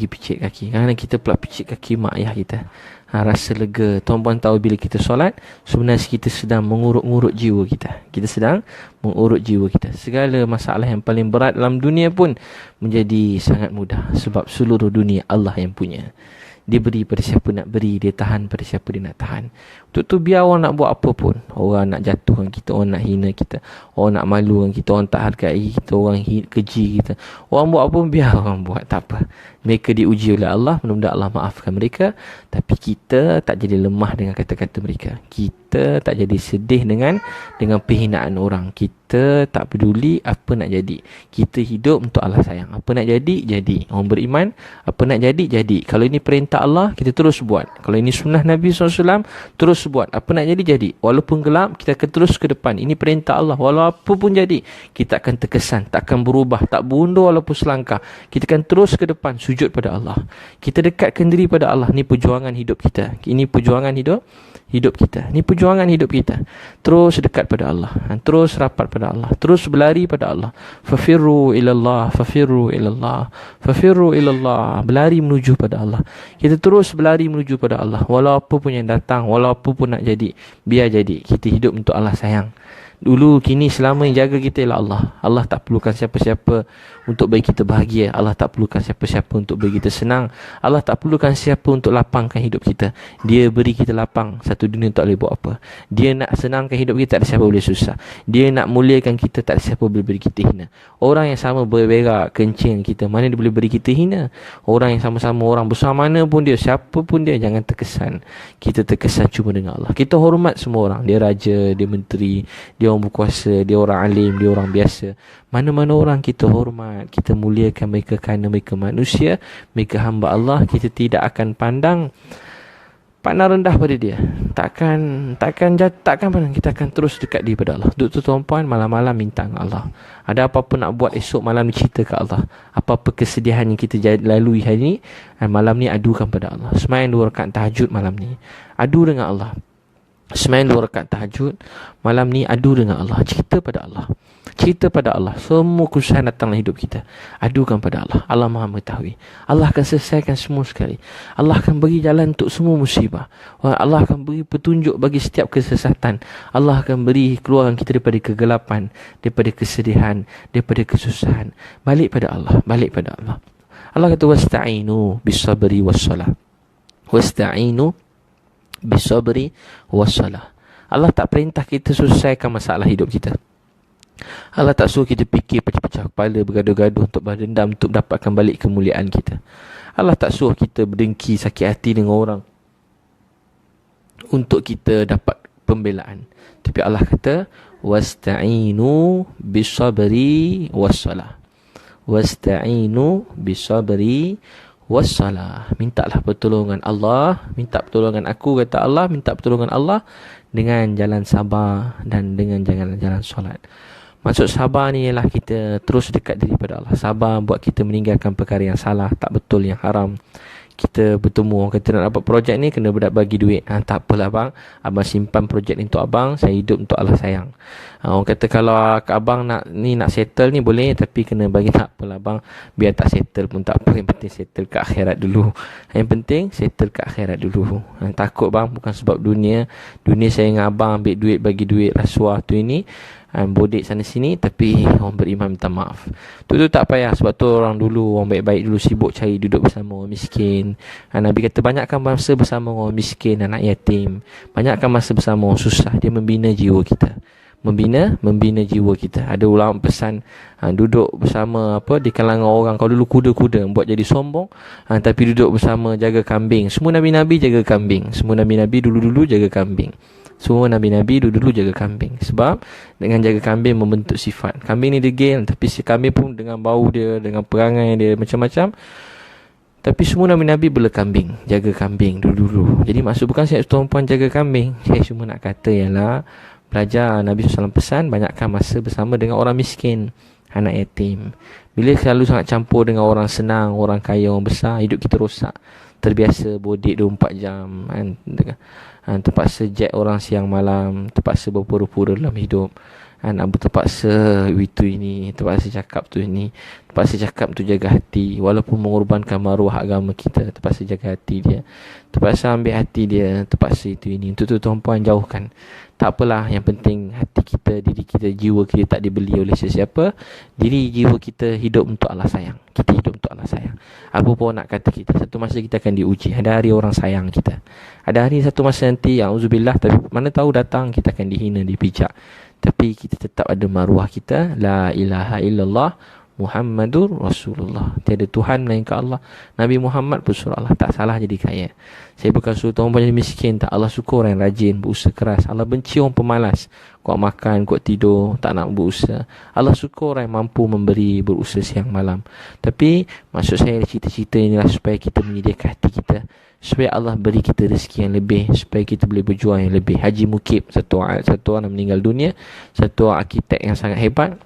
picit kaki. Kerana kita pula picit kaki mak ayah kita. Rasa lega. Tuan-puan tahu bila kita solat, sebenarnya kita sedang mengurut-ngurut jiwa kita. Kita sedang mengurut jiwa kita. Segala masalah yang paling berat dalam dunia pun menjadi sangat mudah. Sebab seluruh dunia Allah yang punya. Dia beri pada siapa nak beri, dia tahan pada siapa dia nak tahan. Untuk tu biar orang nak buat apa pun, orang nak jatuhkan kita, orang nak hina kita, orang nak malukan kita, orang tak hargai kita, orang keji kita, orang buat apa pun biar orang buat, tak apa. Mereka diuji oleh Allah, mudah-mudahan Allah maafkan mereka. Tapi kita tak jadi lemah dengan kata-kata mereka. Kita tak jadi sedih dengan penghinaan orang. Kita tak peduli apa nak jadi. Kita hidup untuk Allah sayang. Apa nak jadi. Orang beriman, apa nak jadi. Kalau ini perintah Allah, kita terus buat. Kalau ini sunnah Nabi SAW, terus buat. Apa nak jadi. Walaupun gelap, kita akan terus ke depan. Ini perintah Allah. Walau apa pun jadi, kita akan terkesan, tak akan berubah, tak berundur walaupun selangkah. Kita akan terus ke depan, sujud pada Allah. Kita dekatkan diri pada Allah. Ini perjuangan hidup kita. Ini perjuangan hidup kita. Ini perjuangan hidup kita. Terus dekat pada Allah. Terus rapat pada Allah. Terus berlari pada Allah. Fafirru ilallah. Berlari menuju pada Allah. Kita terus berlari menuju pada Allah. Walau apa pun yang datang, walau apa pun nak jadi, biar jadi. Kita hidup untuk Allah sayang. Dulu, kini, selama yang jaga kita ialah Allah. Allah tak perlukan siapa-siapa untuk bagi kita bahagia. Allah tak perlukan siapa-siapa untuk bagi kita senang. Allah tak perlukan siapa untuk lapangkan hidup kita. Dia beri kita lapang, satu dunia tak boleh buat apa. Dia nak senangkan hidup kita, tak ada siapa boleh susah. Dia nak muliakan kita, tak ada siapa boleh beri kita hina. Orang yang sama berberak kencing kita, mana dia boleh beri kita hina? Orang yang sama-sama orang besar mana pun dia, siapa pun dia, jangan terkesan. Kita terkesan cuma dengan Allah. Kita hormat semua orang. Dia raja, dia menteri, dia orang berkuasa, dia orang alim, dia orang biasa. Mana-mana orang kita hormat, kita muliakan mereka kerana mereka manusia, mereka hamba Allah. Kita tidak akan pandang rendah pada dia. Takkan pandang. Kita akan terus dekat dia pada Allah. Duduk tu tuan-puan, malam-malam minta dengan Allah. Ada apa-apa nak buat esok malam ni, cerita kat Allah. Apa-apa kesedihan yang kita lalui hari ni, malam ni adukan pada Allah. Sembahyang 2 rakaat tahajud malam ni, adu dengan Allah. Sembahyang 2 rakaat tahajud malam ni, adu dengan Allah. Cerita pada Allah. Semua kesusahan datang dalam hidup kita, adukan pada Allah. Allah Maha mengetahui. Allah akan selesaikan semua sekali. Allah akan beri jalan untuk semua musibah. Allah akan beri petunjuk bagi setiap kesesatan. Allah akan beri keluarkan kita daripada kegelapan, daripada kesedihan, daripada kesusahan. Balik pada Allah. Allah kata wasta'inu bis-sabri was-salah. Bisabri wassalah. Allah tak perintah kita selesaikan masalah hidup kita. Allah tak suruh kita fikir pecah-pecah kepala, bergaduh-gaduh untuk berdendam, untuk dapatkan balik kemuliaan kita. Allah tak suruh kita berdengki, sakit hati dengan orang untuk kita dapat pembelaan. Tapi Allah kata wasta'inu bisabri wassalah. Wassalah. Mintalah pertolongan Allah. Minta pertolongan aku, kata Allah. Minta pertolongan Allah dengan jalan sabar dan dengan jalan solat. Maksud sabar ni ialah kita terus dekat daripada Allah. Sabar buat kita meninggalkan perkara yang salah, tak betul, yang haram. Kita bertemu, orang kata nak dapat projek ni kena bagi duit. Tak apalah abang simpan projek ni untuk abang, saya hidup untuk Allah sayang. Orang kata kalau abang nak settle ni boleh, tapi kena bagi. Tak apalah abang, biar tak settle pun tak apa, yang penting settle kat akhirat dulu. Takut bang, bukan sebab dunia saya dengan abang ambil duit, bagi duit, rasuah tu ini, bodek sana sini, tapi orang beriman minta maaf. Tu tak payah. Sebab tu orang dulu, orang baik-baik dulu sibuk cari duduk bersama orang miskin. Nabi kata banyakkan masa bersama orang miskin, anak yatim. Banyakkan masa bersama orang susah. Dia membina jiwa kita. Membina jiwa kita. Ada ulama pesan duduk bersama di kalangan orang. Kalau dulu kuda-kuda buat jadi sombong, tapi duduk bersama jaga kambing. Semua nabi-nabi jaga kambing. Semua nabi-nabi dulu-dulu jaga kambing. Semua Nabi-Nabi dulu-dulu jaga kambing. Sebab dengan jaga kambing membentuk sifat. Kambing ni degil, tapi si kambing pun dengan bau dia, dengan perangai dia, macam-macam. Tapi semua Nabi-Nabi bela kambing, jaga kambing dulu-dulu. Jadi maksud bukan saya tuan-puan jaga kambing. Saya cuma nak kata ialah belajar Nabi SAW pesan, banyakkan masa bersama dengan orang miskin, anak yatim. Bila selalu sangat campur dengan orang senang, orang kaya, orang besar, hidup kita rosak. Terbiasa bodek 24 jam kan? Terpaksa jet orang siang malam, terpaksa berpura-pura dalam hidup kan? Terpaksa itu ini, terpaksa cakap tu ini, terpaksa cakap tu jaga hati, walaupun mengorbankan maruah agama kita, terpaksa jaga hati dia, terpaksa ambil hati dia, terpaksa itu ini. Untuk tu tuan-puan jauhkan. Tak apalah, yang penting hati kita, diri kita, jiwa kita tak dibeli oleh sesiapa. Diri jiwa kita hidup untuk Allah sayang. Kita hidup untuk Allah sayang. Apa pun nak kata kita, satu masa kita akan diuji. Ada hari orang sayang kita, ada hari satu masa nanti, auzubillah, tapi mana tahu datang kita akan dihina, dipijak. Tapi kita tetap ada maruah kita, la ilaha illallah Muhammadur Rasulullah. Tiada Tuhan melainkan Allah. Nabi Muhammad pun surah Allah. Tak salah jadi kaya. Saya bukan suruh tuan-tuan jadi miskin. Tak. Allah suka orang yang rajin, berusaha keras. Allah benci orang pemalas, kuat makan, kuat tidur, tak nak berusaha. Allah suka orang yang mampu memberi, berusaha siang malam. Tapi maksud saya cerita-cerita inilah supaya kita menyediakan hati kita, supaya Allah beri kita rezeki yang lebih, supaya kita boleh berjuang yang lebih. Haji Mukib, satu orang meninggal dunia, satu arkitek yang sangat hebat.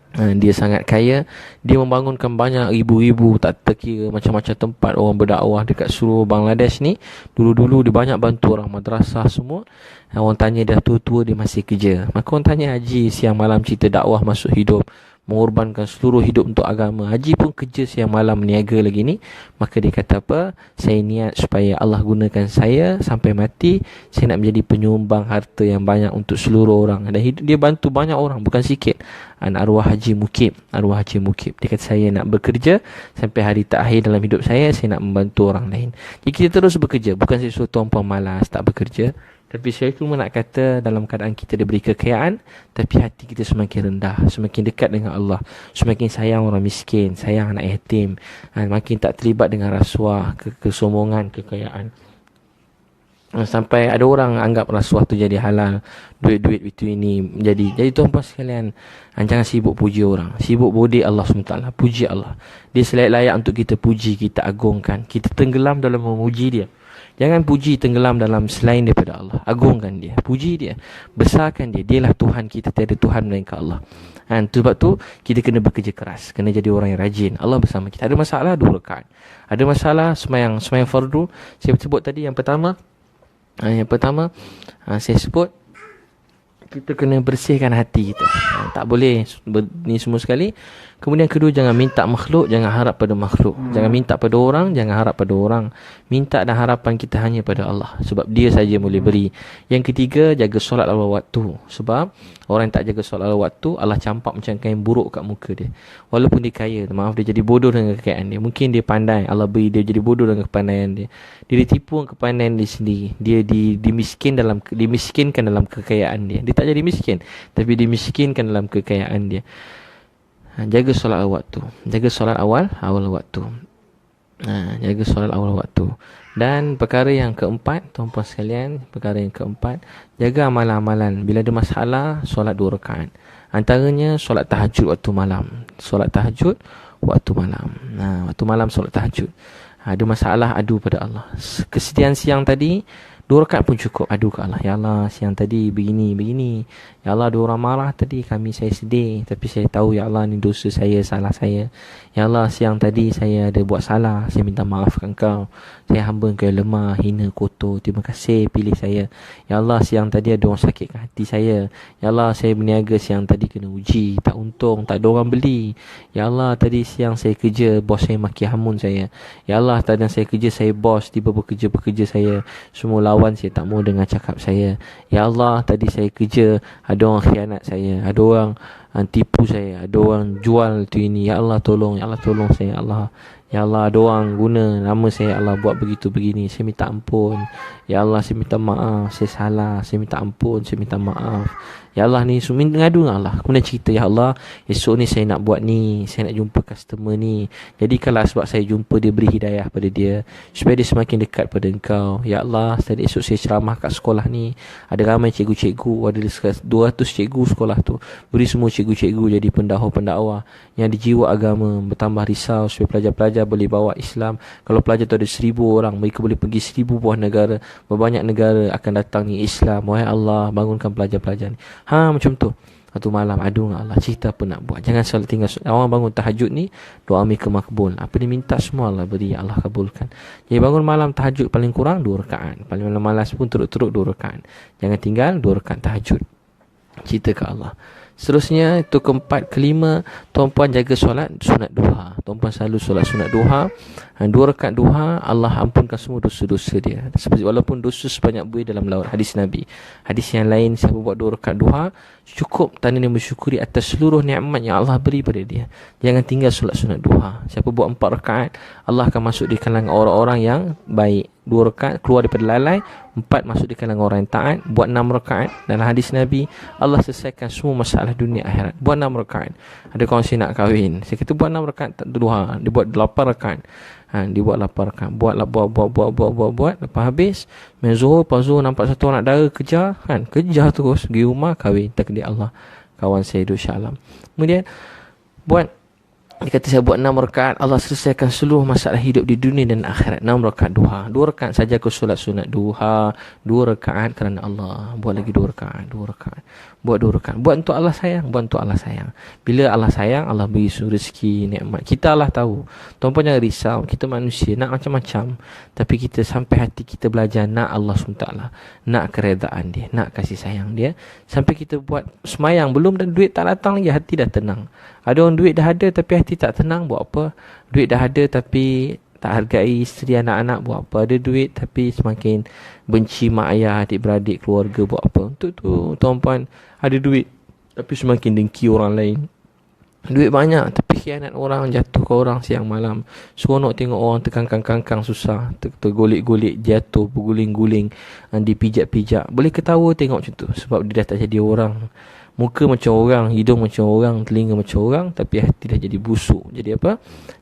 Dia sangat kaya. Dia membangunkan banyak ribu-ribu, tak terkira macam-macam tempat orang berdakwah dekat seluruh Bangladesh ni. Dulu-dulu dia banyak bantu orang madrasah semua. Orang tanya dah tua-tua dia masih kerja. Maka orang tanya Haji siang malam cerita dakwah masuk hidup, mengorbankan seluruh hidup untuk agama. Haji pun kerja siang malam, niaga lagi ni. Maka dia kata apa? Saya niat supaya Allah gunakan saya sampai mati. Saya nak menjadi penyumbang harta yang banyak untuk seluruh orang. Dan dia bantu banyak orang, bukan sikit. Arwah Haji Mukib, arwah Haji Mukib. Dia kata saya nak bekerja sampai hari terakhir dalam hidup saya nak membantu orang lain. Jadi kita terus bekerja. Bukan saya suruh tuan-puan malas tak bekerja. Tapi saya cuma nak kata, dalam keadaan kita diberi kekayaan, tapi hati kita semakin rendah, semakin dekat dengan Allah, semakin sayang orang miskin, sayang anak yatim, makin tak terlibat dengan rasuah, kesombongan, kekayaan. Sampai ada orang anggap rasuah tu jadi halal, duit-duit itu ini jadi tuan-puan sekalian, jangan sibuk puji orang, sibuk bodek Allah SWT. Puji Allah, dia selayak-layak untuk kita puji, kita agungkan, kita tenggelam dalam memuji dia. Jangan puji tenggelam dalam selain daripada Allah. Agungkan dia, puji dia, besarkan dia. Dialah Tuhan kita, tiada Tuhan melainkan Allah. Sebab tu kita kena bekerja keras, kena jadi orang yang rajin. Allah bersama kita. Ada masalah 2 rakaat. Ada masalah sembahyang fardu. Saya sebut tadi yang pertama saya sebut kita kena bersihkan hati kita. Tak boleh ni semua sekali. Kemudian kedua, jangan minta makhluk, jangan harap pada makhluk. Jangan minta pada orang, jangan harap pada orang. Minta dan harapan kita hanya pada Allah, sebab dia saja boleh beri. Yang ketiga, jaga solat awal waktu. Sebab orang yang tak jaga solat awal waktu, Allah campak macam kain buruk kat muka dia. Walaupun dia kaya, maaf, dia jadi bodoh dengan kekayaan dia. Mungkin dia pandai, Allah beri dia jadi bodoh dengan kepandaian dia. Dia ditipu dengan kepandaian dia sendiri. Dia dimiskinkan dalam kekayaan dia. Dia tak jadi miskin, tapi dimiskinkan dalam kekayaan dia. Jaga solat awal waktu. Jaga solat awal waktu. Jaga solat awal waktu. Dan perkara yang keempat, tuan-puan sekalian, jaga amalan-amalan. Bila ada masalah, solat 2 rakaat. Antaranya solat tahajud waktu malam. Solat tahajud waktu malam. Waktu malam solat tahajud. Ada masalah, adu pada Allah. Kesedihan siang tadi, 2 rakaat pun cukup, adu ke Allah. Ya Allah, siang tadi begini. Ya Allah, ada orang marah tadi, saya sedih. Tapi saya tahu, Ya Allah, ni dosa saya, salah saya. Ya Allah, siang tadi saya ada buat salah, saya minta maafkan Kau. Saya hamba Kau yang lemah, hina, kotor. Terima kasih pilih saya. Ya Allah, siang tadi ada orang sakitkan hati saya. Ya Allah, saya berniaga siang tadi kena uji, tak untung, tak ada orang beli. Ya Allah, tadi siang saya kerja, bos saya maki hamun saya. Ya Allah, tadi saya kerja, saya bos, tiba bekerja saya, semua lawan saya tak mau dengar cakap saya. Ya Allah, tadi saya kerja, ada orang khianat saya, ada orang tipu saya, ada orang jual tu ini. Ya Allah tolong, Ya Allah tolong saya. Ya Allah, Ya Allah, ada orang guna nama saya, ya Allah, buat begitu begini, saya minta ampun. Ya Allah, saya minta maaf, saya salah, saya minta ampun, saya minta maaf. Ya Allah, ni semua ngadu dengan Allah. Kemudian cerita, ya Allah, esok ni saya nak buat ni, saya nak jumpa customer ni. Jadi kalau sebab saya jumpa dia, beri hidayah pada dia supaya dia semakin dekat pada Engkau. Ya Allah, tadi esok saya ceramah kat sekolah ni, ada ramai cikgu-cikgu, ada 200 cikgu sekolah tu. Beri semua cikgu-cikgu jadi pendakwa yang ada jiwa agama, bertambah risau supaya pelajar-pelajar boleh bawa Islam. Kalau pelajar tu ada 1,000 orang, mereka boleh pergi 1,000 buah negara, berbanyak negara akan datang ni Islam. Wahai Allah, bangunkan pelajar-pelajar ni. Macam tu. Satu malam adu dengan Allah, cerita apa nak buat. Jangan selalu tinggal. Orang bangun tahajud ni, doa mereka makbul. Apa dia minta semua Allah beri, Allah kabulkan. Jadi bangun malam tahajud paling kurang 2 rakaat. Paling malas pun teruk-teruk 2 rakaat. Jangan tinggal 2 rakaat tahajud. Cerita ke Allah. Seterusnya, itu keempat. Kelima, tuan-puan jaga solat sunat duha. Tuan-puan selalu solat sunat duha. 2 rakaat duha, Allah ampunkan semua dosa-dosa dia. Seperti walaupun dosa sebanyak buih dalam laut. Hadis Nabi. Hadis yang lain, siapa buat 2 rakaat duha, cukup tanda dia bersyukuri atas seluruh nikmat yang Allah beri pada dia. Jangan tinggal solat sunat duha. Siapa buat 4 rakaat, Allah akan masuk di kalangan orang-orang yang baik. 2 rakaat keluar daripada lalai, 4 masuk di kalangan orang yang taat. Buat 6 rakaat, dalam hadis Nabi, Allah selesaikan semua masalah dunia akhirat. Buat 6 rakaat. Ada kawan saya nak kahwin, saya kata buat 6 rakaat duha. Dia buat 8 rakaat. Dia buat 8 rakaat. Buat. Lepas habis main zuhur, lepas zuhur nampak satu anak dara kejar, kejar terus pergi rumah, kahwin. Takdir Allah. Kawan saya duduk Shah Alam. Kemudian buat, dia kata saya buat 6 rakaat, Allah selesaikan seluruh masalah hidup di dunia dan akhirat. 6 rakaat duha. 2 rakaat saja aku solat sunat duha. 2 rakaat kerana Allah. Buat lagi 2 rakaat. 2 rakaat. Buat 2 rakaat. Buat untuk Allah sayang. Buat untuk Allah sayang. Bila Allah sayang, Allah beri rezeki, nikmat. Kita Allah tahu. Tuan-puan jangan risau. Kita manusia nak macam-macam. Tapi kita sampai hati kita belajar nak Allah SWT. Nak keredaan dia. Nak kasih sayang dia. Sampai kita buat semayang. Belum dan duit tak datang lagi, hati dah tenang. Ada orang duit dah ada tapi hati tak tenang, buat apa? Duit dah ada tapi tak hargai isteri anak-anak, buat apa? Ada duit tapi semakin benci mak ayah, adik-beradik, keluarga, buat apa? Untuk tu tuan-puan, ada duit tapi semakin dengki orang lain. Duit banyak tapi khianat orang, jatuh ke orang siang malam. Seronok tengok orang terkangkang-kangkang susah, tergolik-golik, jatuh, berguling-guling, dipijak-pijak. Boleh ketawa tengok macam tu sebab dia dah tak jadi orang. Muka macam orang, hidung macam orang, telinga macam orang, tapi hati dah jadi busuk. Jadi apa?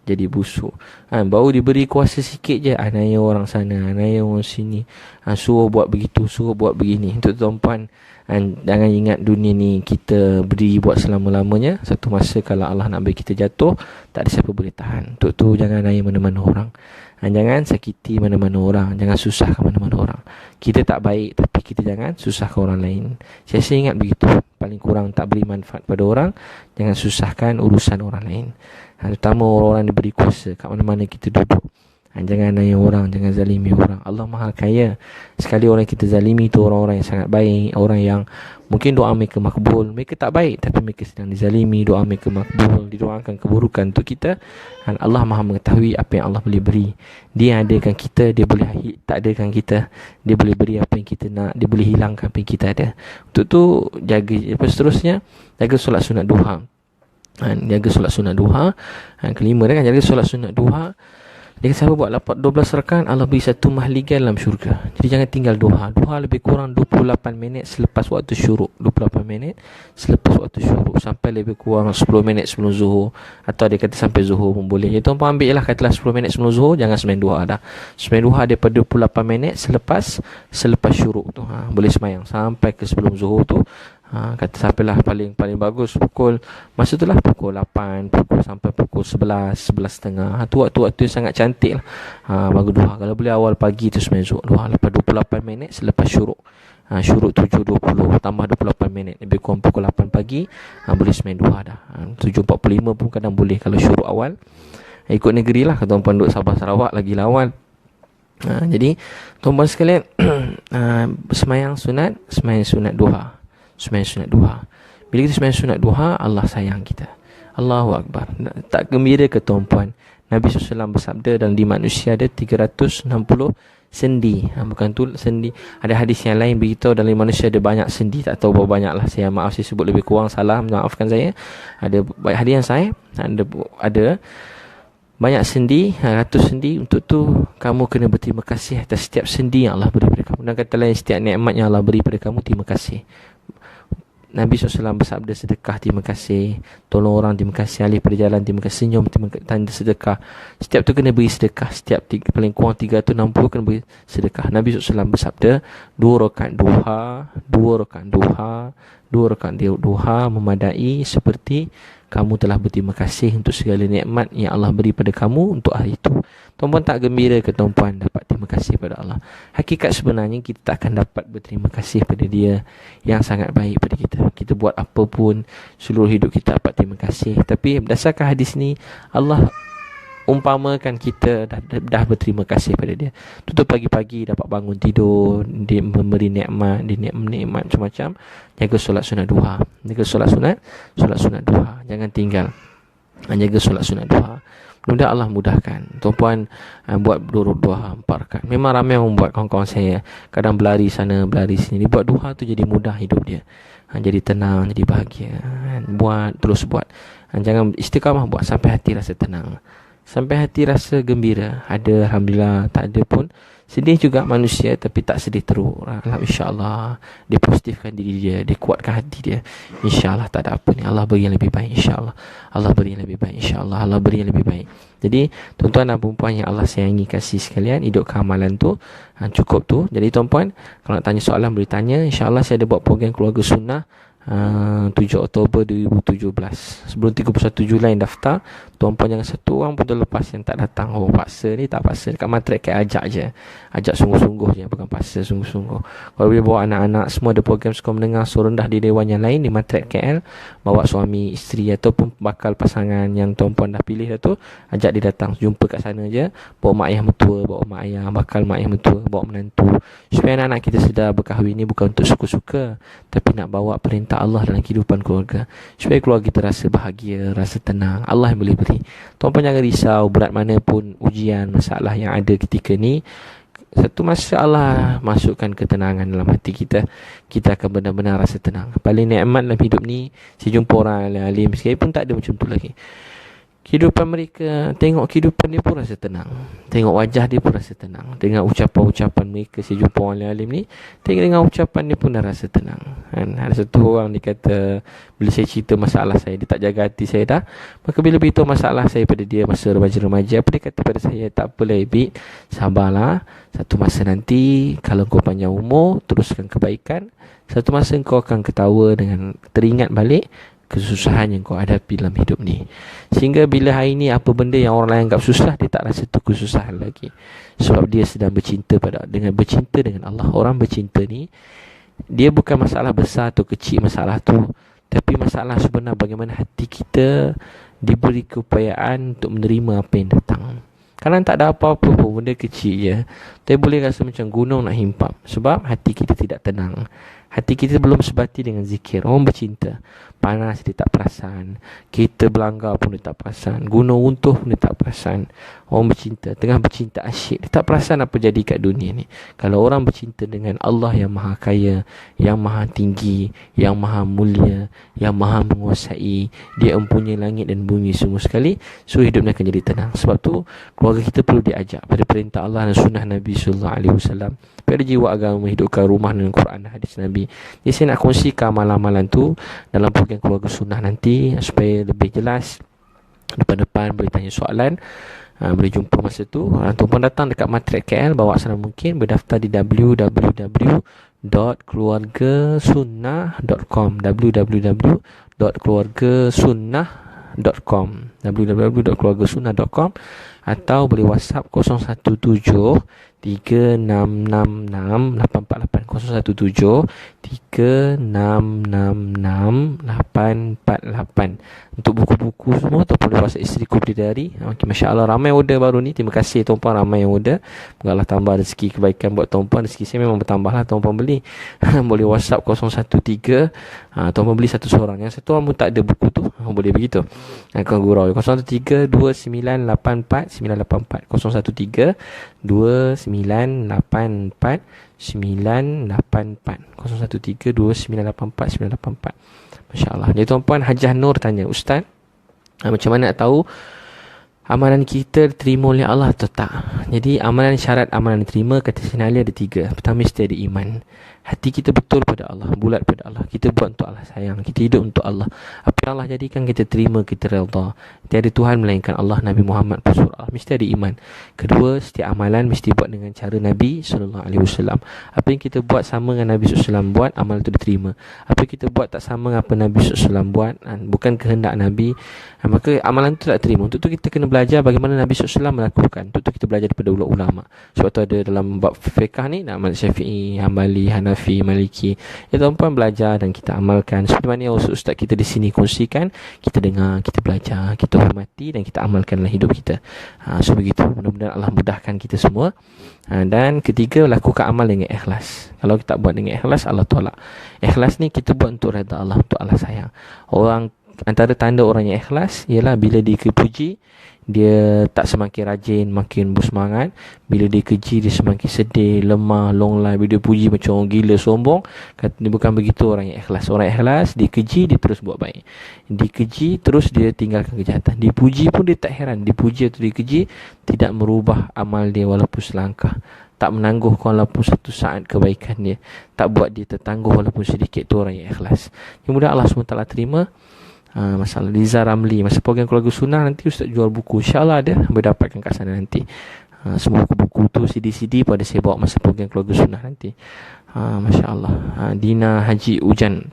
Jadi busuk. Baru diberi kuasa sikit je, anaya orang sana, anaya orang sini, suruh buat begitu, suruh buat begini. Untuk tuan-puan, jangan ingat dunia ni kita berdiri buat selama-lamanya. Satu masa kalau Allah nak bagi kita jatuh, tak ada siapa boleh tahan. Untuk tu jangan anaya mana-mana orang. Jangan sakiti mana-mana orang, jangan susahkan mana-mana orang. Kita tak baik tapi kita jangan susahkan orang lain. Saya ingat begitu. Paling kurang tak beri manfaat pada orang, jangan susahkan urusan orang lain. Terutama orang-orang yang diberi kuasa kat mana-mana kita duduk. Jangan naya orang, jangan zalimi orang. Allah Maha Kaya. Sekali orang kita zalimi tu orang-orang yang sangat baik, orang yang mungkin doa mereka makbul. Mereka tak baik tapi mereka sedang dizalimi, doa mereka makbul, didoakan keburukan untuk kita. Dan Allah Maha mengetahui apa yang Allah boleh beri. Dia adakan kita, dia boleh tak adakan kita. Dia boleh beri apa yang kita nak, dia boleh hilangkan apa yang kita ada. Untuk tu jaga. Lepas seterusnya, jaga solat sunat duha. Jaga solat sunat duha. Kelima kan, jaga solat sunat duha. Dia kata siapa buat 12 rakaat, Allah beri satu mahligai dalam syurga. Jadi jangan tinggal duha. Duha lebih kurang 28 minit selepas waktu syuruk. 28 minit selepas waktu syuruk. Sampai lebih kurang 10 minit sebelum zuhur. Atau dia kata sampai zuhur pun boleh. Jadi tuan-puan ambil lah, katalah 10 minit sebelum zuhur, jangan semain duha dah. Semain duha daripada 28 minit selepas syuruk tu. Boleh semayang sampai ke sebelum zuhur tu. Kata sampailah paling bagus pukul, masa tu lah pukul 8, sampai pukul 11, 11.30. Tu waktu yang sangat cantik lah. Bagus duha. Kalau boleh awal pagi tu semai zuhur duha. Lepas 28 minit selepas syuruk. Syuruk 7.20 tambah 28 minit, lebih kurang pukul 8 pagi, boleh semai duha dah. 7.45 pun kadang boleh kalau syuruk awal. Ikut negeri lah. Kalau tuan-puan duduk Sabah Sarawak lagi lawan. Jadi tuan-puan sekalian, semayang sunat duha. Sembahyang sunat duha. Bila kita sembahyang sunat duha, Allah sayang kita. Allahu Akbar. Tak gembira ke tuan-puan? Nabi SAW bersabda, dalam di manusia ada 360 sendi. Bukan tu sendi. Ada hadis yang lain beritahu dalam manusia ada banyak sendi. Tak tahu berapa banyak lah. Saya maaf, saya sebut lebih kurang salah, maafkan saya. Ada hadis yang saya ada banyak sendi, ratus sendi. Untuk tu kamu kena berterima kasih atas setiap sendi yang Allah beri pada kamu. Dan kata lain, setiap nikmat yang Allah beri pada kamu, terima kasih. Nabi SAW bersabda, sedekah terima kasih, tolong orang terima kasih, alih perjalanan terima kasih, senyum terima kasih, tanda sedekah. Setiap tu kena beri sedekah. Setiap paling kurang 360 kena beri sedekah. Nabi SAW bersabda, 2 rakaat duha, 2 rakaat duha, 2 rakaat duha memadai seperti kamu telah berterima kasih untuk segala nikmat yang Allah beri pada kamu untuk hari itu. Tuan-puan tak gembira ke tuan-puan dapat terima kasih pada Allah? Hakikat sebenarnya kita tak akan dapat berterima kasih pada Dia yang sangat baik pada kita. Kita buat apa pun, seluruh hidup kita dapat terima kasih. Tapi berdasarkan hadis ni, Allah umpamakan kita dah berterima kasih pada Dia. Tutup pagi-pagi dapat bangun tidur, Dia memberi nikmat, Dia nikmat macam-macam. Jaga solat sunat duha. Jaga solat sunat duha. Jangan tinggal. Jaga solat sunat duha. Mudah Allah mudahkan. Tuan-puan buat duha 4 rakaat. Memang ramai orang buat, kawan-kawan saya. Kadang berlari sana, berlari sini. Dia buat duha tu jadi mudah hidup dia. Jadi tenang, jadi bahagia. Buat, terus buat. Jangan istiqamah buat sampai hati rasa tenang. Sampai hati rasa gembira. Ada, Alhamdulillah. Tak ada pun. Sedih juga manusia, tapi tak sedih teruk. InsyaAllah dia positifkan diri dia, dia kuatkan hati dia. InsyaAllah tak ada apa ni. Allah beri yang lebih baik, InsyaAllah. Allah beri yang lebih baik, InsyaAllah. Allah beri yang lebih baik. Jadi tuan-tuan dan perempuan yang Allah sayangi, kasih sekalian, hidupkan amalan tu cukup tu. Jadi tuan-puan, kalau nak tanya soalan boleh tanya. InsyaAllah saya ada buat program Keluarga Sunnah 7 Oktober 2017. Sebelum 31 Julai daftar. Tuan-puan jangan satu orang pun terlepas yang tak datang. Oh paksa ni, tak paksa. Dekat Matrek kayak ajak je. Ajak sungguh-sungguh je, bukan paksa, sungguh-sungguh. Kalau boleh bawa anak-anak, semua ada program sekolah menengah suruh rendah di dewan yang lain di Matrek KL. Bawa suami, isteri ataupun bakal pasangan yang tuan-puan dah pilih dah tu, ajak dia datang, jumpa kat sana je. Bawa mak ayah mertua, bawa mak ayah, bakal mak ayah mertua, bawa menantu. Supaya anak-anak kita sedar berkahwin ni bukan untuk suka-suka, tapi nak bawa perintah Allah dalam kehidupan keluarga. Supaya keluarga kita rasa bahagia, rasa tenang. Allah yang boleh beri. Tuan-puan jangan risau berat mana pun ujian, masalah yang ada ketika ni. Satu masa Allah masukkan ketenangan dalam hati kita, kita akan benar-benar rasa tenang. Paling nikmat dalam hidup ni, saya jumpa orang alim sekali pun tak ada macam tu lagi. Kehidupan mereka, tengok kehidupan dia pun rasa tenang. Tengok wajah dia pun rasa tenang. Tengok ucapan-ucapan mereka, saya jumpa orang alim ni, tengok ucapan dia pun dah rasa tenang. Ada satu orang dia kata, bila saya cerita masalah saya, dia tak jaga hati saya dah. Maka bila beritahu masalah saya pada dia masa remaja-remaja, apa dia kata pada saya? Tak apalah Ibit, sabarlah. Satu masa nanti, kalau kau panjang umur, teruskan kebaikan. Satu masa kau akan ketawa dengan teringat balik kesusahan yang kau hadapi dalam hidup ni. Sehingga bila hari ni apa benda yang orang lain anggap susah, dia tak rasa tu kesusahan lagi. Sebab dia sedang bercinta dengan Allah. Orang bercinta ni, dia bukan masalah besar atau kecil masalah tu, tapi masalah sebenar bagaimana hati kita diberi keupayaan untuk menerima apa yang datang. Kadang tak ada apa-apa pun, benda kecil je, tapi boleh rasa macam gunung nak himpap. Sebab hati kita tidak tenang. Hati kita belum sebati dengan zikir. Orang bercinta, panas dia tak perasan, kita berlanggar pun dia tak perasan, gunung runtuh pun dia tak perasan. Orang bercinta, tengah bercinta asyik, dia tak perasan apa jadi kat dunia ni. Kalau orang bercinta dengan Allah yang maha kaya, yang maha tinggi, yang maha mulia, yang maha menguasai, dia mempunyai langit dan bumi semua sekali, so hidupnya akan jadi tenang. Sebab tu keluarga kita perlu diajak pada perintah Allah dan sunnah Nabi SAW. Pada jiwa agama, hidupkan rumah dengan Quran dan hadis Nabi. Jadi saya nak kongsikan amalan-amalan tu dalam program Keluarga Sunnah nanti, supaya lebih jelas. Depan-depan boleh tanya soalan, boleh jumpa masa tu. Tuan-puan datang dekat Matrek KL, bawa sana mungkin, berdaftar di www.keluargasunnah.com www.keluargasunnah.com www.keluargasunnah.com atau boleh WhatsApp 017 3666 848 017 3666 848. Untuk buku-buku semua tu boleh WhatsApp Isteriku Bidadari. Masya Allah, ramai order baru ni. Terima kasih tuan-puan, ramai yang order. Moga Allah tambah rezeki kebaikan buat tuan-puan. Rezeki saya memang bertambah lah tuan-puan beli. Boleh WhatsApp 013 tuan-puan beli satu seorang, yang satu orang pun tak ada buku tu, boleh begitu. Kau gurau 013 2984 984 013 2984 984 013 2984 984. Masya Allah. Jadi tuan-puan, Hajah Nur tanya, Ustaz, macam mana nak tahu amalan kita diterima oleh Allah atau tak. Jadi syarat amalan diterima kata Sayyidina Ali ada 3. Pertama, mesti ada iman. Hati kita betul pada Allah, bulat pada Allah. Kita buat untuk Allah sayang, kita hidup untuk Allah. Apa yang Allah jadikan kita terima, kita redha. Tiada Tuhan melainkan Allah, Nabi Muhammad Rasulullah. Mesti ada iman. Kedua, setiap amalan mesti buat dengan cara Nabi SAW. Apa yang kita buat sama dengan Nabi SAW buat, amal itu diterima. Apa yang kita buat tak sama dengan apa Nabi SAW buat, bukan kehendak Nabi, maka amalan itu tak terima. Untuk itu kita kena belajar bagaimana Nabi SAW melakukan. Untuk itu kita belajar daripada ulama. Sebab tu ada dalam bab fiqh ni, nak Syafi'i, Hambali, Hanafi, Maliki. Ya, tuan-tuan belajar dan kita amalkan. Seperti mana yang ustaz kita di sini kongsikan, kita dengar, kita belajar, kita hormati dan kita amalkan dalam hidup kita. So begitu. Mudah-mudahan Allah mudahkan kita semua. Dan ketiga, lakukan amal dengan ikhlas. Kalau kita buat dengan ikhlas, Allah tolak. Ikhlas ni kita buat untuk redha Allah, untuk Allah sayang. Antara tanda orang yang ikhlas ialah bila dipuji, dia tak semakin rajin, makin bersemangat. Bila dia keji, dia semakin sedih, lemah, longlai. Bila dia puji macam orang gila, sombong. Dia bukan begitu orang yang ikhlas. Orang ikhlas, dia keji, dia terus buat baik. Dia keji, terus dia tinggalkan kejahatan. Dipuji pun dia tak heran. Dipuji atau dikeji, tidak merubah amal dia walaupun selangkah. Tak menangguhkan walaupun satu saat kebaikan dia. Tak buat dia tertangguh walaupun sedikit. Itu orang yang ikhlas. Kemudian Allah SWT terima. Masalah Liza Ramli, masa program Keluarga Sunnah nanti Ustaz jual buku, InsyaAllah ada, boleh dapatkan kat sana nanti. Semua buku-buku tu, CD-CD pada saya bawa masa program Keluarga Sunnah nanti. Masya Allah. Dina Haji Ujan,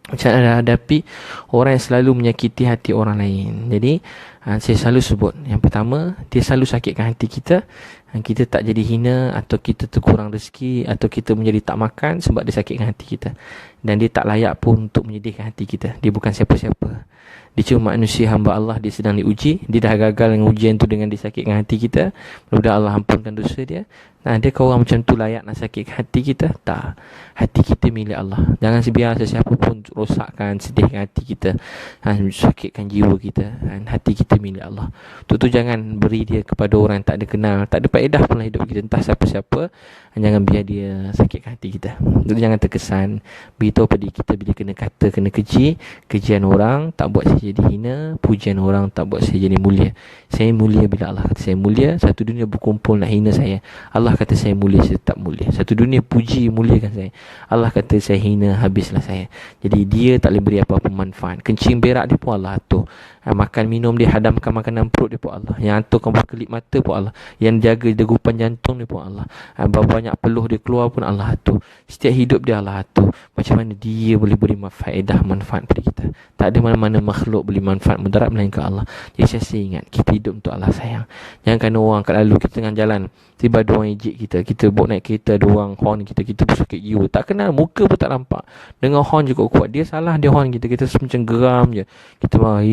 macam mana hadapi orang yang selalu menyakiti hati orang lain. Jadi saya selalu sebut, yang pertama, dia selalu sakitkan hati kita. Kita tak jadi hina, atau kita terkurang rezeki, atau kita menjadi tak makan sebab dia sakitkan hati kita. Dan dia tak layak pun untuk menyedihkan hati kita. Dia bukan siapa-siapa. Dia cuma manusia, hamba Allah. Dia sedang diuji. Dia dah gagal dengan ujian tu dengan disakitkan hati kita. Mudah-mudahan Allah ampunkan dosa dia. Adakah orang macam tu layak nak sakitkan hati kita? Tak. Hati kita milik Allah. Jangan sebiar sesiapa pun rosakkan, sedihkan hati kita, sakitkan jiwa kita. Hati kita milik Allah. Tu jangan beri dia kepada orang yang tak ada kenal, tak ada faedah pun dalam hidup kita, entah siapa-siapa. Jangan biar dia sakitkan hati kita. Tu jangan terkesan. Beritahu pada kita bila kena kata, kena keji. Kejian orang tak buat saya jadi hina. Pujian orang tak buat saya jadi mulia. Saya mulia bila Allah kata saya mulia. Satu dunia berkumpul nak hina saya, Allah kata saya mulia, saya tak mulia. Satu dunia puji, muliakan saya, Allah kata saya hina, habislah saya. Jadi dia tak boleh beri apa-apa manfaat. Kencing berak dia pun Allah atur. Makan minum dia, hadamkan makanan perut dia pun Allah. Yang aturkan berkelip mata pun Allah. Yang jaga degupan jantung dia pun Allah. Banyak peluh dia keluar pun Allah atur. Setiap hidup dia Allah atur. Macam mana dia boleh beri faedah, manfaat pada kita? Tak ada mana-mana makhluk beri manfaat mudarat melainkan Allah. Jadi saya ingat, kita hidup untuk Allah sayang. Jangan kerana orang kat lalu, kita tengah jalan, tiba ada orang ejek kita bawa naik kereta, ada orang horn kita bersakit jiwa. Tak kenal, muka pun tak nampak. Dengar horn je kuat. Dia salah, dia horn kita macam geram je. Kita marah,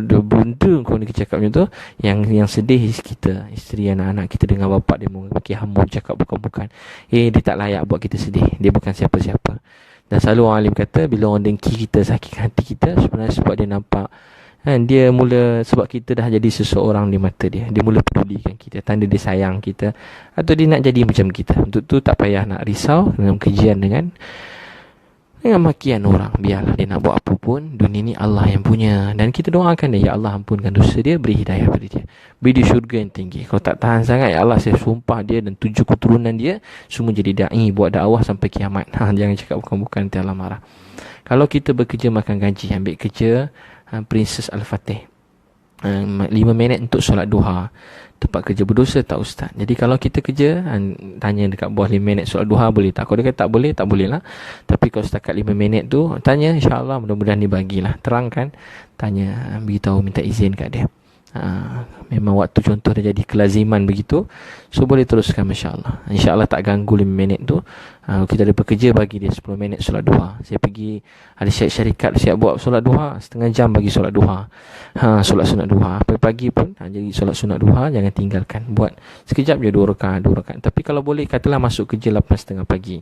dah benda kau ni cakap macam tu. Yang sedih kita, isteri, anak-anak kita dengar bapak dia maki hamun, cakap bukan-bukan. Dia tak layak buat kita sedih. Dia bukan siapa-siapa. Dan selalu orang alim kata, bila orang dengki kita, sakitkan hati kita, sebenarnya sebab dia nampak, dia mula, sebab kita dah jadi seseorang di mata dia. Dia mula pedulikan kita, tanda dia sayang kita, atau dia nak jadi macam kita. Untuk tu tak payah nak risau dengan kejian, dengan makian orang. Biarlah dia nak buat apa pun, dunia ni Allah yang punya. Dan kita doakan dia, ya Allah ampunkan dosa dia, beri hidayah pada dia, beri dia syurga yang tinggi. Kalau tak tahan sangat, ya Allah saya sumpah dia dan 7 keturunan dia semua jadi da'i, buat dakwah sampai kiamat. Jangan cakap bukan-bukan, nanti Allah marah. Kalau kita bekerja makan gaji, ambil kerja Princess Al-Fatih, 5 minit untuk solat duha. Tempat kerja berdosa tak ustaz? Jadi kalau kita kerja, tanya dekat bawah 5 minit solat duha boleh tak? Kalau dia kata tak boleh lah. Tapi kalau setakat 5 minit tu, tanya, insyaAllah mudah-mudahan dibagilah. Terangkan, tanya, beritahu, minta izin kat dia. Memang waktu contoh dah jadi kelaziman begitu, so boleh teruskan, insyaAllah. InsyaAllah tak ganggu 5 minit tu. Kita ada pekerja, bagi dia 10 minit solat duha. Saya pergi, ada syarikat siap buat solat duha, setengah jam bagi solat duha. Solat sunat duha pagi-pagi pun, jadi solat sunat duha jangan tinggalkan. Buat sekejap je, 2 rakaat. Tapi kalau boleh, katalah masuk kerja 8.30 pagi.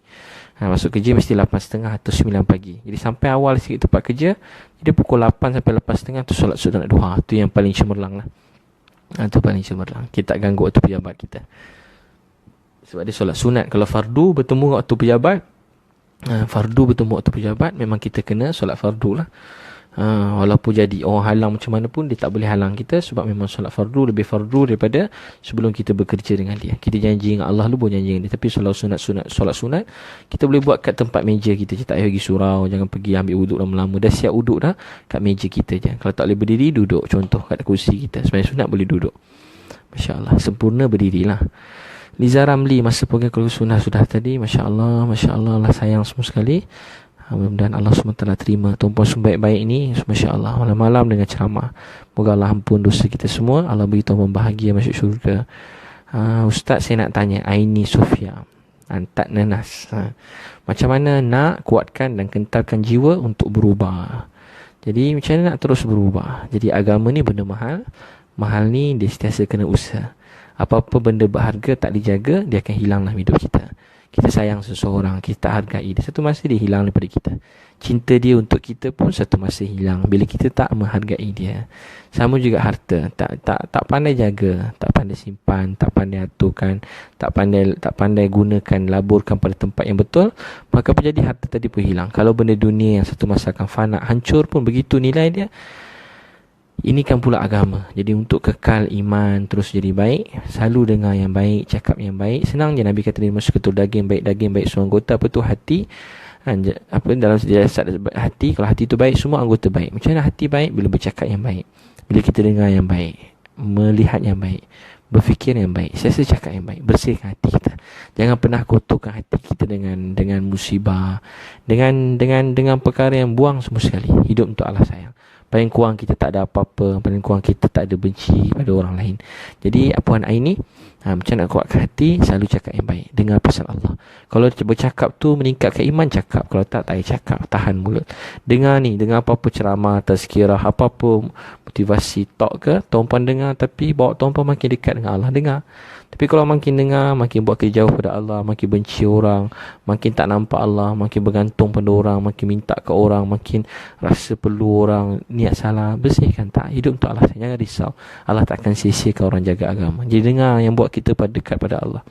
Masuk kerja mesti 8.30 atau 9 pagi. Jadi sampai awal sikit tempat kerja, dia pukul 8 sampai 8.30 tu solat sunat duha. Tu yang paling cemerlang lah. Itu paling cemerlang. Kita tak ganggu waktu pejabat kita. Sebab dia solat sunat. Kalau fardu bertemu waktu pejabat, memang kita kena solat fardu lah. Walaupun jadi orang halang macam mana pun, dia tak boleh halang kita, sebab memang solat fardu lebih fardu daripada sebelum kita bekerja dengan dia. Kita janji dengan Allah, lupa janji dengan dia. Tapi solat sunat kita boleh buat kat tempat meja kita je, tak payah pergi surau, jangan pergi ambil wuduk lama-lama. Dah siap wuduk dah, kat meja kita je. Kalau tak boleh berdiri, duduk, contoh kat kursi kita. Sebenarnya sunat boleh duduk. Masya Allah, sempurna berdirilah. Liza Ramli, masa program keluarga sunnah sudah tadi. Masya Allah, Masya Allah, Allah sayang semua sekali. Mudah-mudahan Allah SWT terima tumpuan sebaik-baik ini. Masya Allah, malam-malam dengan ceramah. Moga Allah ampun dosa kita semua. Allah beritahu membahagia masuk syurga. Ustaz, saya nak tanya, Aini Sofia, tak nanas, macam mana nak kuatkan dan kentalkan jiwa untuk berubah? Jadi macam mana nak terus berubah? Jadi agama ni benda mahal. Mahal ni dia sentiasa kena usaha. Apa-apa benda berharga tak dijaga, dia akan hilang dalam hidup kita. Kita sayang seseorang, kita hargai dia, satu masa dia hilang daripada kita. Cinta dia untuk kita pun satu masa hilang bila kita tak menghargai dia. Sama juga harta, tak pandai jaga, tak pandai simpan, tak pandai aturkan, tak pandai gunakan, laburkan pada tempat yang betul, maka apa jadi? Harta tadi pun hilang. Kalau benda dunia yang satu masa akan fana, hancur pun begitu nilai dia. Ini kan pula agama. Jadi untuk kekal iman terus jadi baik, selalu dengar yang baik, cakap yang baik. Senang je Nabi kata dia masuk ketul daging baik semua anggota. Apa tu? Hati. Dalam jasad hati, kalau hati tu baik, semua anggota baik. Macam mana hati baik? Bila bercakap yang baik, bila kita dengar yang baik, melihat yang baik, berfikir yang baik, sesa cakap yang baik, bersihkan hati kita. Jangan pernah kotorkan hati kita dengan musibah, dengan perkara yang buang semua sekali. Hidup untuk Allah sayang. Paling kurang kita tak ada apa-apa, paling kurang kita tak ada benci pada orang lain. Jadi Puan Aini, macam nak kuatkan hati, selalu cakap yang baik, dengar pasal Allah. Kalau bercakap tu meningkatkan iman, cakap. Kalau tak payah cakap, tahan mulut. Dengar apa-apa ceramah, tazkirah, apa-apa motivasi talk ke, tuan-puan dengar, tapi bawa tuan-puan makin dekat dengan Allah. Dengar. Tapi kalau makin dengar, makin buat kita jauh pada Allah, makin benci orang, makin tak nampak Allah, makin bergantung pada orang, makin minta ke orang, makin rasa perlu orang, niat salah, bersihkan. Tak, hidup untuk Allah. Jangan risau, Allah tak akan sia-siakan orang jaga agama. Jadi dengar yang buat kita dekat pada Allah.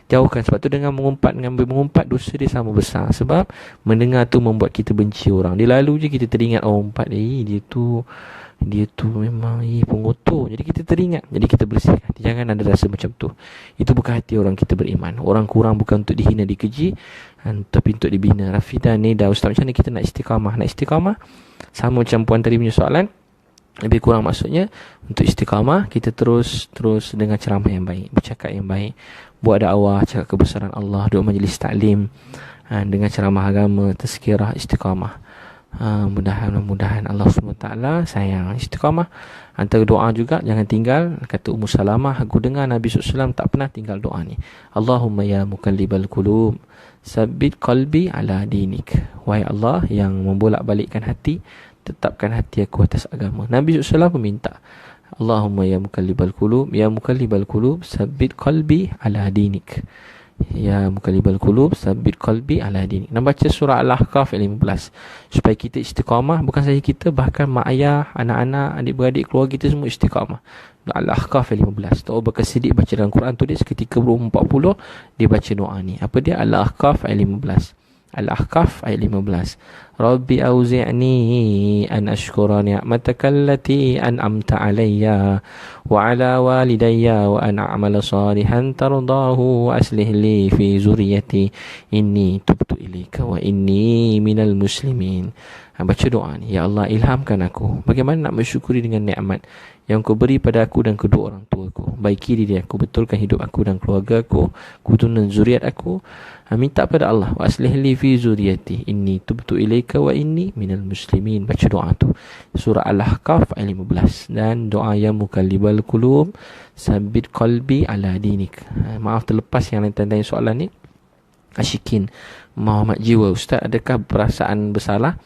Jauhkan. Sebab tu dengan mengumpat dosa dia sama besar. Sebab mendengar tu membuat kita benci orang. Dia lalu je kita teringat, umpat dia tu memang pengotor. Jadi kita teringat, jadi kita bersihkan. Jangan ada rasa macam tu. Itu bukan hati orang kita beriman. Orang kurang bukan untuk dihina, dikeji, tapi untuk dibina. Rafidah, Neda, Ustaz, macam mana kita nak istiqamah? Nak istiqamah sama macam puan tadi punya soalan, lebih kurang maksudnya, untuk istiqamah kita terus dengan ceramah yang baik, bercakap yang baik, buat dakwah, cakap kebesaran Allah, duduk majlis taklim, dengan ceramah agama, tazkirah, istiqamah. Mudah-mudahan Allah SWT sayang istiqamah. Antara doa juga, jangan tinggal. Kata Ummu Salamah, aku dengar Nabi SAW tak pernah tinggal doa ni. Allahumma ya muqallibal qulub, sabbit qalbi ala dinik. Wahai Allah yang membolak-balikkan hati, tetapkan hati aku atas agama. Nabi SAW meminta, Allahumma ya muqallibal qulub, sabbit qalbi ala dinik. Ya muqallibal qulub, sabbit qalbi ala dinik. Nak baca surah Al-Ahqaf ayat 15 supaya kita istiqamah. Bukan saja kita, bahkan mak ayah, anak-anak, adik-beradik, keluarga kita semua istiqamah. Al-Ahqaf ayat 15. Tahu Bakar Siddiq baca dalam Quran tu, dia seketika berumur 40, dia baca doa ni. Apa dia? Al-Ahqaf ayat 15. Al-Ahqaf ayat 15. Rabbi auzi'ni an ashkura ni'mataka allati an'amta alayya wa ala walidayya wa an a'mala salihan tardahu wa aslih li fi zurriyyati inni tubtu ilaika wa inni minal muslimin. Baca doa ni. Ya Allah, ilhamkan aku bagaimana nak bersyukuri dengan nikmat yang kau beri pada aku dan kedua orang tua aku. Baiki diri aku, betulkan hidup aku dan keluarga aku, kutunkan zuriat aku. Minta pada Allah, wa aslih li fi zuriyati inni tubtu ilaika wa inni minal muslimin. Baca doa tu, surah Al-Ahqaf ayat 15. Dan doa ya muqallibal qulub, sabbit qalbi ala dinik. Maaf terlepas yang lain tandai soalan ni. Asyikin Muhammad Jiwa, Ustaz, adakah perasaan bersalah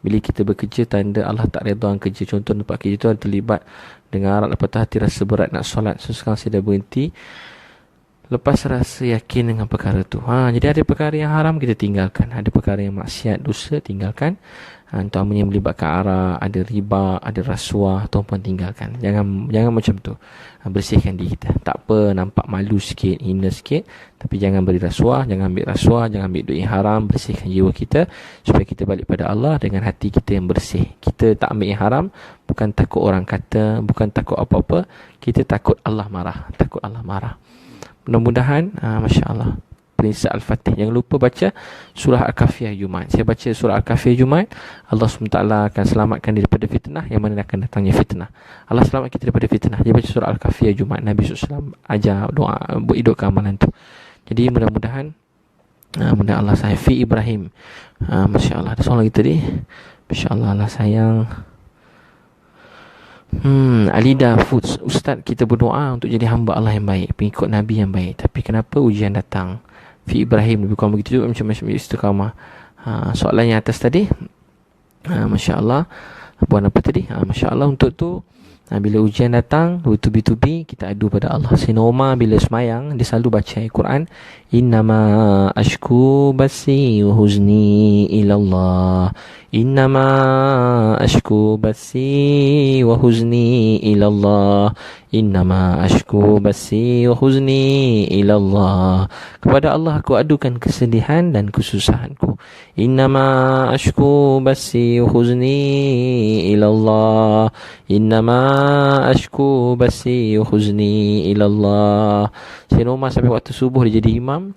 bila kita bekerja tanda Allah tak redha dengan kerja? Contoh tempat kerja tu ada terlibat dengan arak lepas hati, rasa berat nak solat, so sekarang saya dah berhenti lepas rasa yakin dengan perkara tu. Jadi ada perkara yang haram kita tinggalkan, ada perkara yang maksiat, dosa tinggalkan. Utamanya melibatkan arak, ada riba, ada rasuah, tuan-puan tinggalkan. Jangan macam tu. Bersihkan diri kita. Tak apa nampak malu sikit, hina sikit, tapi jangan beri rasuah, jangan ambil rasuah, jangan ambil duit yang haram. Bersihkan jiwa kita supaya kita balik pada Allah dengan hati kita yang bersih. Kita tak ambil yang haram bukan takut orang kata, bukan takut apa-apa, kita takut Allah marah. Mudah-mudahan masya-Allah prinsip Al-Fatih. Jangan lupa baca surah Al-Kahfi Jumaat. Saya baca surah Al-Kahfi Jumaat, Allah SWT akan selamatkan daripada fitnah yang mana akan datangnya fitnah. Allah selamatkan kita daripada fitnah. Dia baca surah Al-Kahfi Jumaat. Nabi SAW ajar doa, hidupkan amalan tu. Jadi mudah-mudahan mudah Allah sayang. Fi Ibrahim. Masya Allah. Ada soalan lagi tadi. Masya Allah, Allah sayang. Alida Foods. Ustaz, kita berdoa untuk jadi hamba Allah yang baik, pengikut Nabi yang baik. Tapi kenapa ujian datang? Fi Ibrahim lebih kurang begitu juga, macam istiqamah. Soalan yang atas tadi, Masya Allah. Buat apa tadi? Masya Allah. Untuk tu, bila ujian datang, bertubi-tubi kita adu pada Allah. Sayyidina Umar bila semayang, dia selalu baca Al-Quran. Innama ashku basi wa huzni ilallah. Innama ashku basi wa huzni ilallah. Innama ashku basi wa huzni ilallah. Kepada Allah aku adukan kesedihan dan kesusahanku. Innama ashku basi wa huzni ilallah. Innama ashku basi wa huzni ilallah. Sayyidina Umar sampai waktu subuh dia jadi imam.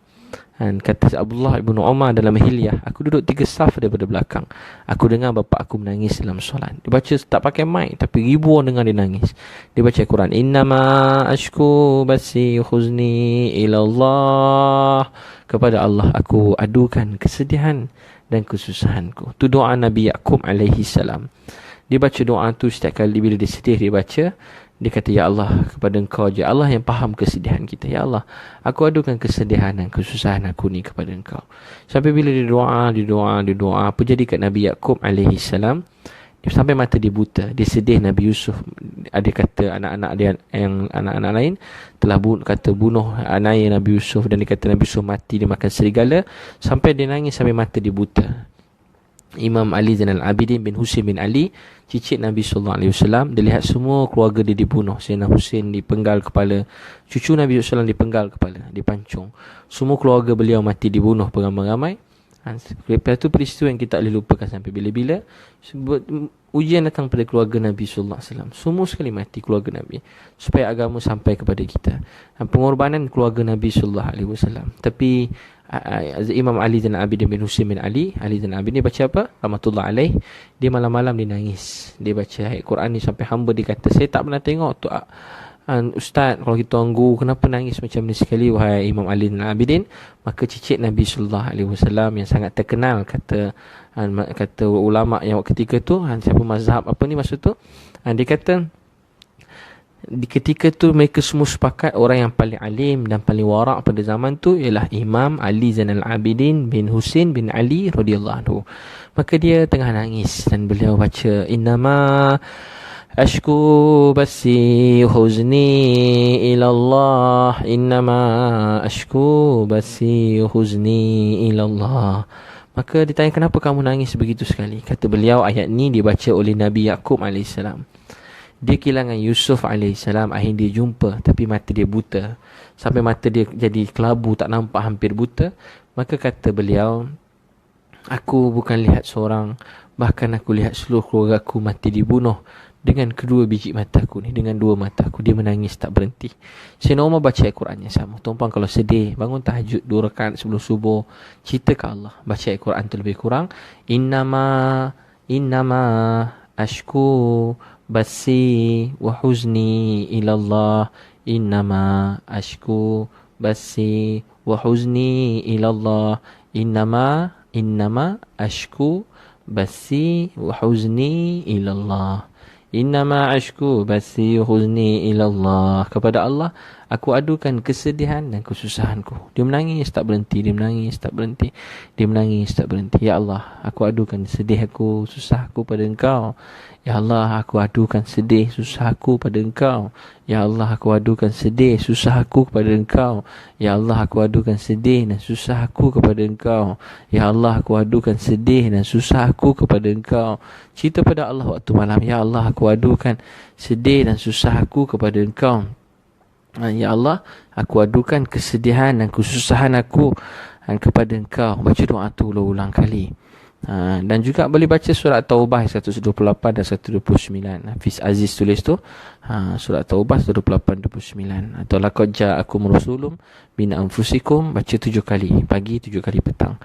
Dan kata Abdullah ibn Umar dalam Hilyah, aku duduk 3 saf daripada belakang. Aku dengar bapa aku menangis dalam solat. Dia baca tak pakai mic, tapi ribu orang dengar dia nangis. Dia baca Al-Quran. Innama ashku basi khuzni ilallah. Kepada Allah aku adukan kesedihan dan kesusahanku. Itu doa Nabi Yaqub alaihi salam. Dia baca doa tu setiap kali bila dia sedih, dia baca. Dia kata, ya Allah, kepada Engkau je Allah yang faham kesedihan kita. Ya Allah, aku adukan kesedihan dan kesusahan aku ni kepada Engkau. Sampai bila dia doa, apa jadi kat Nabi Yaqub alaihi salam? Dia sampai mata dia buta. Dia sedih Nabi Yusuf. Ada kata anak-anak dia yang anak-anak lain telah bunuh anak Nabi Yusuf, dan dia kata Nabi Yusuf mati dia makan serigala. Sampai dia nangis sampai mata dia buta. Imam Ali Zainal Abidin bin Husain bin Ali, cicit Nabi SAW, dia lihat semua keluarga dia dibunuh. Sayyidina Husain dipenggal kepala, cucu Nabi SAW dipenggal kepala, dipancung. Semua keluarga beliau mati dibunuh beramai-ramai. Lepas tu peristiwa yang kita tak boleh lupakan sampai bila-bila. Ujian datang pada keluarga Nabi SAW. Semua sekali mati keluarga Nabi, supaya agama sampai kepada kita. Pengorbanan keluarga Nabi SAW. Tapi Imam Ali Zainal Abidin bin Husain bin Ali Zainal Abidin, dia baca apa? Rahmatullah alaih. Dia malam-malam dia nangis. Dia baca ayat Quran ni sampai hamba dia kata, saya tak pernah tengok tu Ustaz, kalau kita orang guru, kenapa nangis macam ni sekali wahai Imam Ali Zainal Abidin? Maka cicit Nabi SAW yang sangat terkenal, kata ulama yang ketika tu, siapa mazhab apa ni maksud tu, dia kata ketika tu mereka semua sepakat orang yang paling alim dan paling warak pada zaman tu ialah Imam Ali Zainal Abidin bin Husain bin Ali radhiyallahu anhu. Maka dia tengah nangis dan beliau baca innama ashku basi huzni ilallah. Innama ashku basi huzni ilallah. Maka ditanya, kenapa kamu nangis begitu sekali? Kata beliau, ayat ni dibaca oleh Nabi Yaqub AS. Dia kehilangan Yusuf AS, akhirnya dia jumpa, tapi mata dia buta. Sampai mata dia jadi kelabu, tak nampak, hampir buta. Maka kata beliau, aku bukan lihat seorang, bahkan aku lihat seluruh keluarga aku mati dibunuh dengan kedua biji mataku ni, dengan dua mataku. Dia menangis tak berhenti. Sayyidina Umar baca Al-Quran yang sama. Tuan-puan kalau sedih, bangun tahajud 2 rakaat sebelum subuh, cerita ke Allah, baca Al-Quran tu lebih kurang. Innama ashku basi wa huzni ilallah. Innama ashku basi wa huzni ilallah. Innama ashku basi wa huzni ilallah. Innama ashku basi huzni ilallah. Kepada Allah Aku adukan kesedihan dan kesusahanku. Dia menangis tak berhenti, dia menangis tak berhenti, dia menangis tak berhenti. Ya Allah, aku adukan sedih aku, susah aku pada Engkau. Ya Allah, aku adukan sedih, susah aku pada Engkau. Ya Allah, aku adukan sedih, susah aku kepada Engkau. Ya Allah, aku adukan sedih dan susah aku kepada Engkau. Ya Allah, aku adukan sedih dan susah aku kepada Engkau. Cerita pada Allah waktu malam. Ya Allah, aku adukan sedih dan susah aku kepada Engkau. Ya Allah, aku adukan kesedihan dan kesusahan aku kepada Engkau. Baca doa tu ulang kali. Dan juga boleh baca surat Taubah 128 dan 129. Hafiz Aziz tulis tu. Surat Taubah 128-29. Atau laqad ja'akum rasulun min anfusikum, baca 7 kali pagi, 7 kali petang.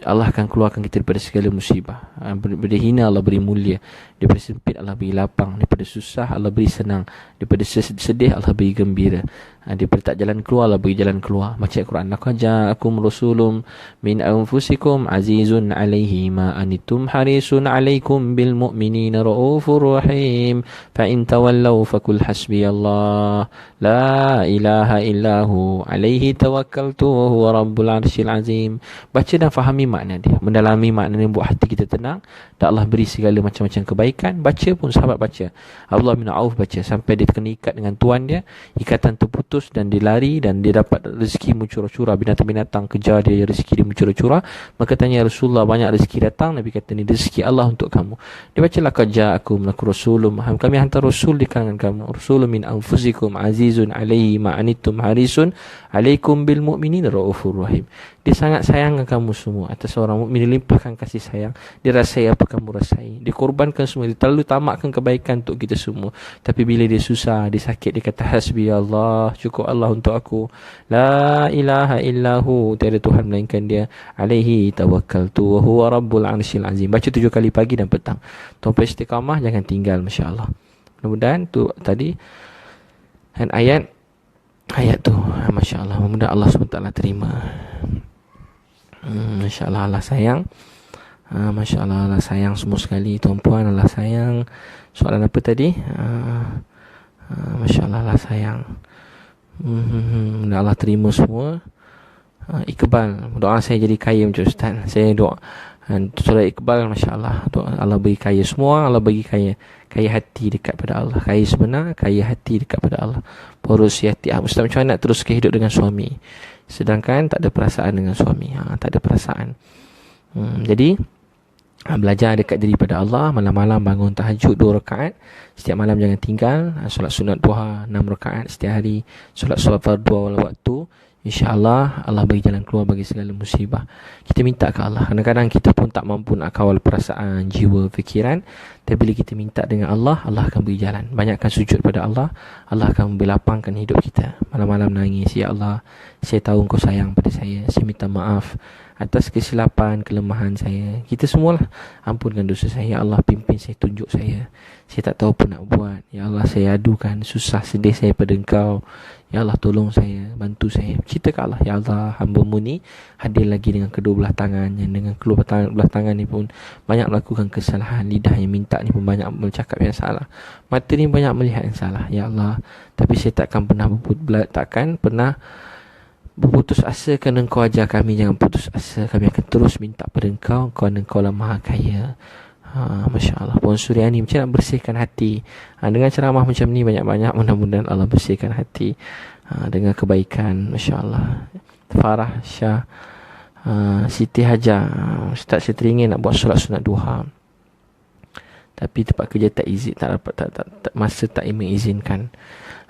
Allah akan keluarkan kita daripada segala musibah. Daripada hina Allah beri mulia, daripada sempit Allah beri lapang, daripada susah Allah beri senang, daripada sedih Allah beri gembira, daripada tak jalan keluar Allah beri jalan keluar. Baca Al-Quran. Laqad ja'akum rasulun min anfusikum azizun 'alaihi ma anittum harisun 'alaikum bil mu'minina raufur rahim fa in tawallaw faqul hasbiyallah la ilaha illahu 'alaihi tawakkaltu wa huwa rabbul 'arsyil 'azim. Baca dan fahami makna dia, mendalami makna dia, buat hati kita tenang dan Allah beri segala macam-macam kebaikan. Baca pun sahabat baca, Abdullah bin Auf baca sampai dia kena ikat dengan tuan dia, ikatan terputus dan dia lari dan dia dapat rezeki mencurah-curah, binatang-binatang kejar dia, rezeki dia mencurah-curah. Maka tanya Rasulullah, banyak rezeki datang? Nabi kata, ni rezeki Allah untuk kamu. Dia baca laqad ja'akum rasulun, kami hantar rasul di kalangan kamu, rasulun min anfusikum azizun 'alaihi ma anittum harisun 'alaikum bil mu'minina raufur rahim. Dia sangat sayang kamu semua. Atas seorang mukmin dia limpahkan kasih sayang. Dia rasai apa kamu rasai. Dia korbankan semua. Dia terlalu tamakkan kebaikan untuk kita semua. Tapi bila dia susah, dia sakit, dia kata hasbi Allah, cukup Allah untuk aku. La ilaha illahu, tiada Tuhan melainkan dia. Alaihi tawakkaltu wa huwa rabbul 'arsyil 'azim. Baca 7 kali pagi dan petang. Tuan-tuan istiqamah, jangan tinggal, masya-Allah. Mudah-mudahan tu tadi dan ayat tu, masya-Allah, mudah-mudahan Allah SWT terima. Masya Allah, Allah sayang. Masya Allah, Allah sayang semua sekali. Tuan-puan, Allah sayang. Soalan apa tadi? Masya Allah, Allah sayang. Allah terima semua. Iqbal, doa saya jadi kaya macam Ustaz. Saya doa surah Iqbal, Masya Allah, Allah beri kaya semua. Allah bagi kaya hati dekat pada Allah. Kaya sebenar, kaya hati dekat pada Allah. Porus hati. Ustaz, macam mana nak terus hidup dengan suami sedangkan tak ada perasaan dengan suami? Tak ada perasaan. Jadi belajar dekat diri pada Allah. Malam-malam bangun tahajud 2 rakaat setiap malam, jangan tinggal. Solat sunat duha 6 rakaat setiap hari. Solat fardu awal waktu. InsyaAllah Allah bagi jalan keluar bagi segala musibah. Kita minta ke Allah. Kadang-kadang kita pun tak mampu nak kawal perasaan, jiwa, fikiran. Tapi bila kita minta dengan Allah, Allah akan beri jalan. Banyakkan sujud pada Allah, Allah akan melapangkan hidup kita. Malam-malam nangis, ya Allah, saya tahu Engkau sayang pada saya. Saya minta maaf atas kesilapan, kelemahan saya. Kita semualah, ampunkan dosa saya. Ya Allah, pimpin saya, tunjuk saya. Saya tak tahu apa nak buat. Ya Allah, saya adukan susah sedih saya pada Engkau. Ya Allah, tolong saya, bantu saya. Cerita ke Allah, ya Allah, hamba-Mu ni hadir lagi dengan kedua belah tangan. Yang dengan kedua belah tangan ni pun banyak melakukan kesalahan. Lidah yang minta ni pun banyak bercakap yang salah. Mata ni banyak melihat yang salah. Ya Allah, tapi saya takkan pernah berputus asa kerana Engkau ajar kami. Jangan putus asa. Kami akan terus minta pada Engkau kerana Engkau lah Maha Kaya. Masya Allah. Puan Suryani, macam nak bersihkan hati. Dengan ceramah macam ni banyak-banyak, mudah-mudahan Allah bersihkan hati dengan kebaikan. Masya Allah. Farah Syah, Siti Hajar, Ustaz, saya teringin nak buat solat sunat duha, tapi tempat kerja tak izin, tak masa tak mengizinkan.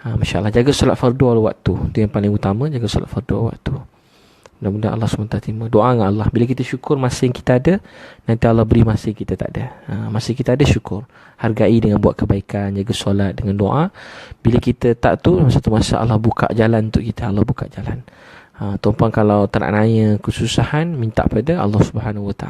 Masya Allah. Jaga solat fardu awal waktu. Itu yang paling utama. Jaga solat fardu awal waktu. Mudah-mudahan Allah SWT terima. Doa dengan Allah. Bila kita syukur masa yang kita ada, nanti Allah beri masa yang kita tak ada. Masa kita ada, syukur. Hargai dengan buat kebaikan. Jaga solat dengan doa. Bila kita tak tu, satu masa Allah buka jalan untuk kita. Allah buka jalan. Tuan-puan, kalau tak nak nanya kesusahan, minta pada Allah SWT.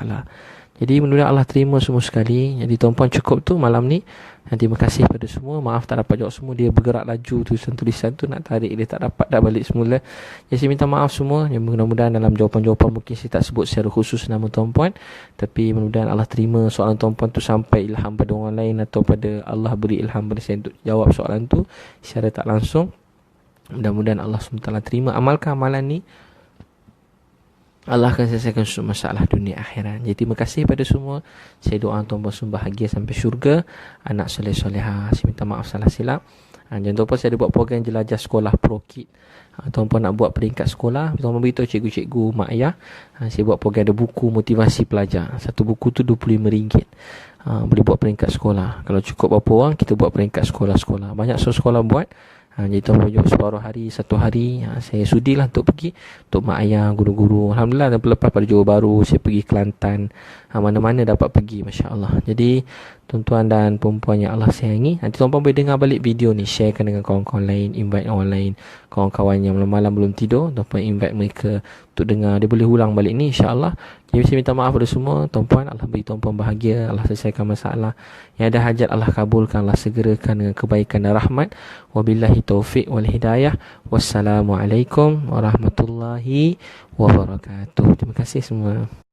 Jadi mudah-mudahan Allah terima semua sekali. Jadi tuan-puan, cukup tu malam ni. Terima kasih pada semua. Maaf tak dapat jawab semua. Dia bergerak laju tulisan-tulisan tu, nak tarik dia tak dapat dah balik semula. Jadi saya minta maaf semua. Mudah-mudahan dalam jawapan-jawapan mungkin saya tak sebut secara khusus nama tuan-puan, tapi mudah-mudahan Allah terima soalan tuan-puan tu sampai ilham pada orang lain, atau pada Allah beri ilham pada saya untuk jawab soalan tu secara tak langsung. Mudah-mudahan Allah SWT terima amalkan amalan ni. Allah akan selesaikan semua masalah dunia akhirat. Jadi terima kasih pada semua. Saya doa tuan-tuan semua bahagia sampai syurga. Anak soleh-solehah. Saya minta maaf salah silap. Jangan lupa saya ada buat program jelajah sekolah Pro Kid. Tuan-tuan nak buat peringkat sekolah, tuan-tuan beritahu cikgu-cikgu, mak ayah. Saya buat program ada buku motivasi pelajar. Satu buku tu RM25. Boleh buat peringkat sekolah. Kalau cukup berapa orang, kita buat peringkat sekolah-sekolah. Banyak sekolah buat. Jadi tuan-tuan jom separuh hari, satu hari, saya sudilah untuk pergi untuk mak ayah, guru-guru. Alhamdulillah, dan lepas pada Johor Bahru, saya pergi Kelantan, mana-mana dapat pergi, Masya Allah. Jadi tuan-tuan dan perempuan yang Allah sayangi, nanti tuan-tuan boleh dengar balik video ni, sharekan dengan kawan-kawan lain, invite orang lain, kawan-kawan yang malam-malam belum tidur, tuan-tuan invite mereka untuk dengar. Dia boleh ulang balik ni, insya-Allah. Jadi saya minta maaf pada semua tuan-puan. Allah beri tuan-puan bahagia, Allah selesaikan masalah. Yang ada hajat Allah kabulkan, Allah segerakan dengan kebaikan dan rahmat. Wabillahi taufiq wal hidayah. Wassalamualaikum warahmatullahi wabarakatuh. Terima kasih semua.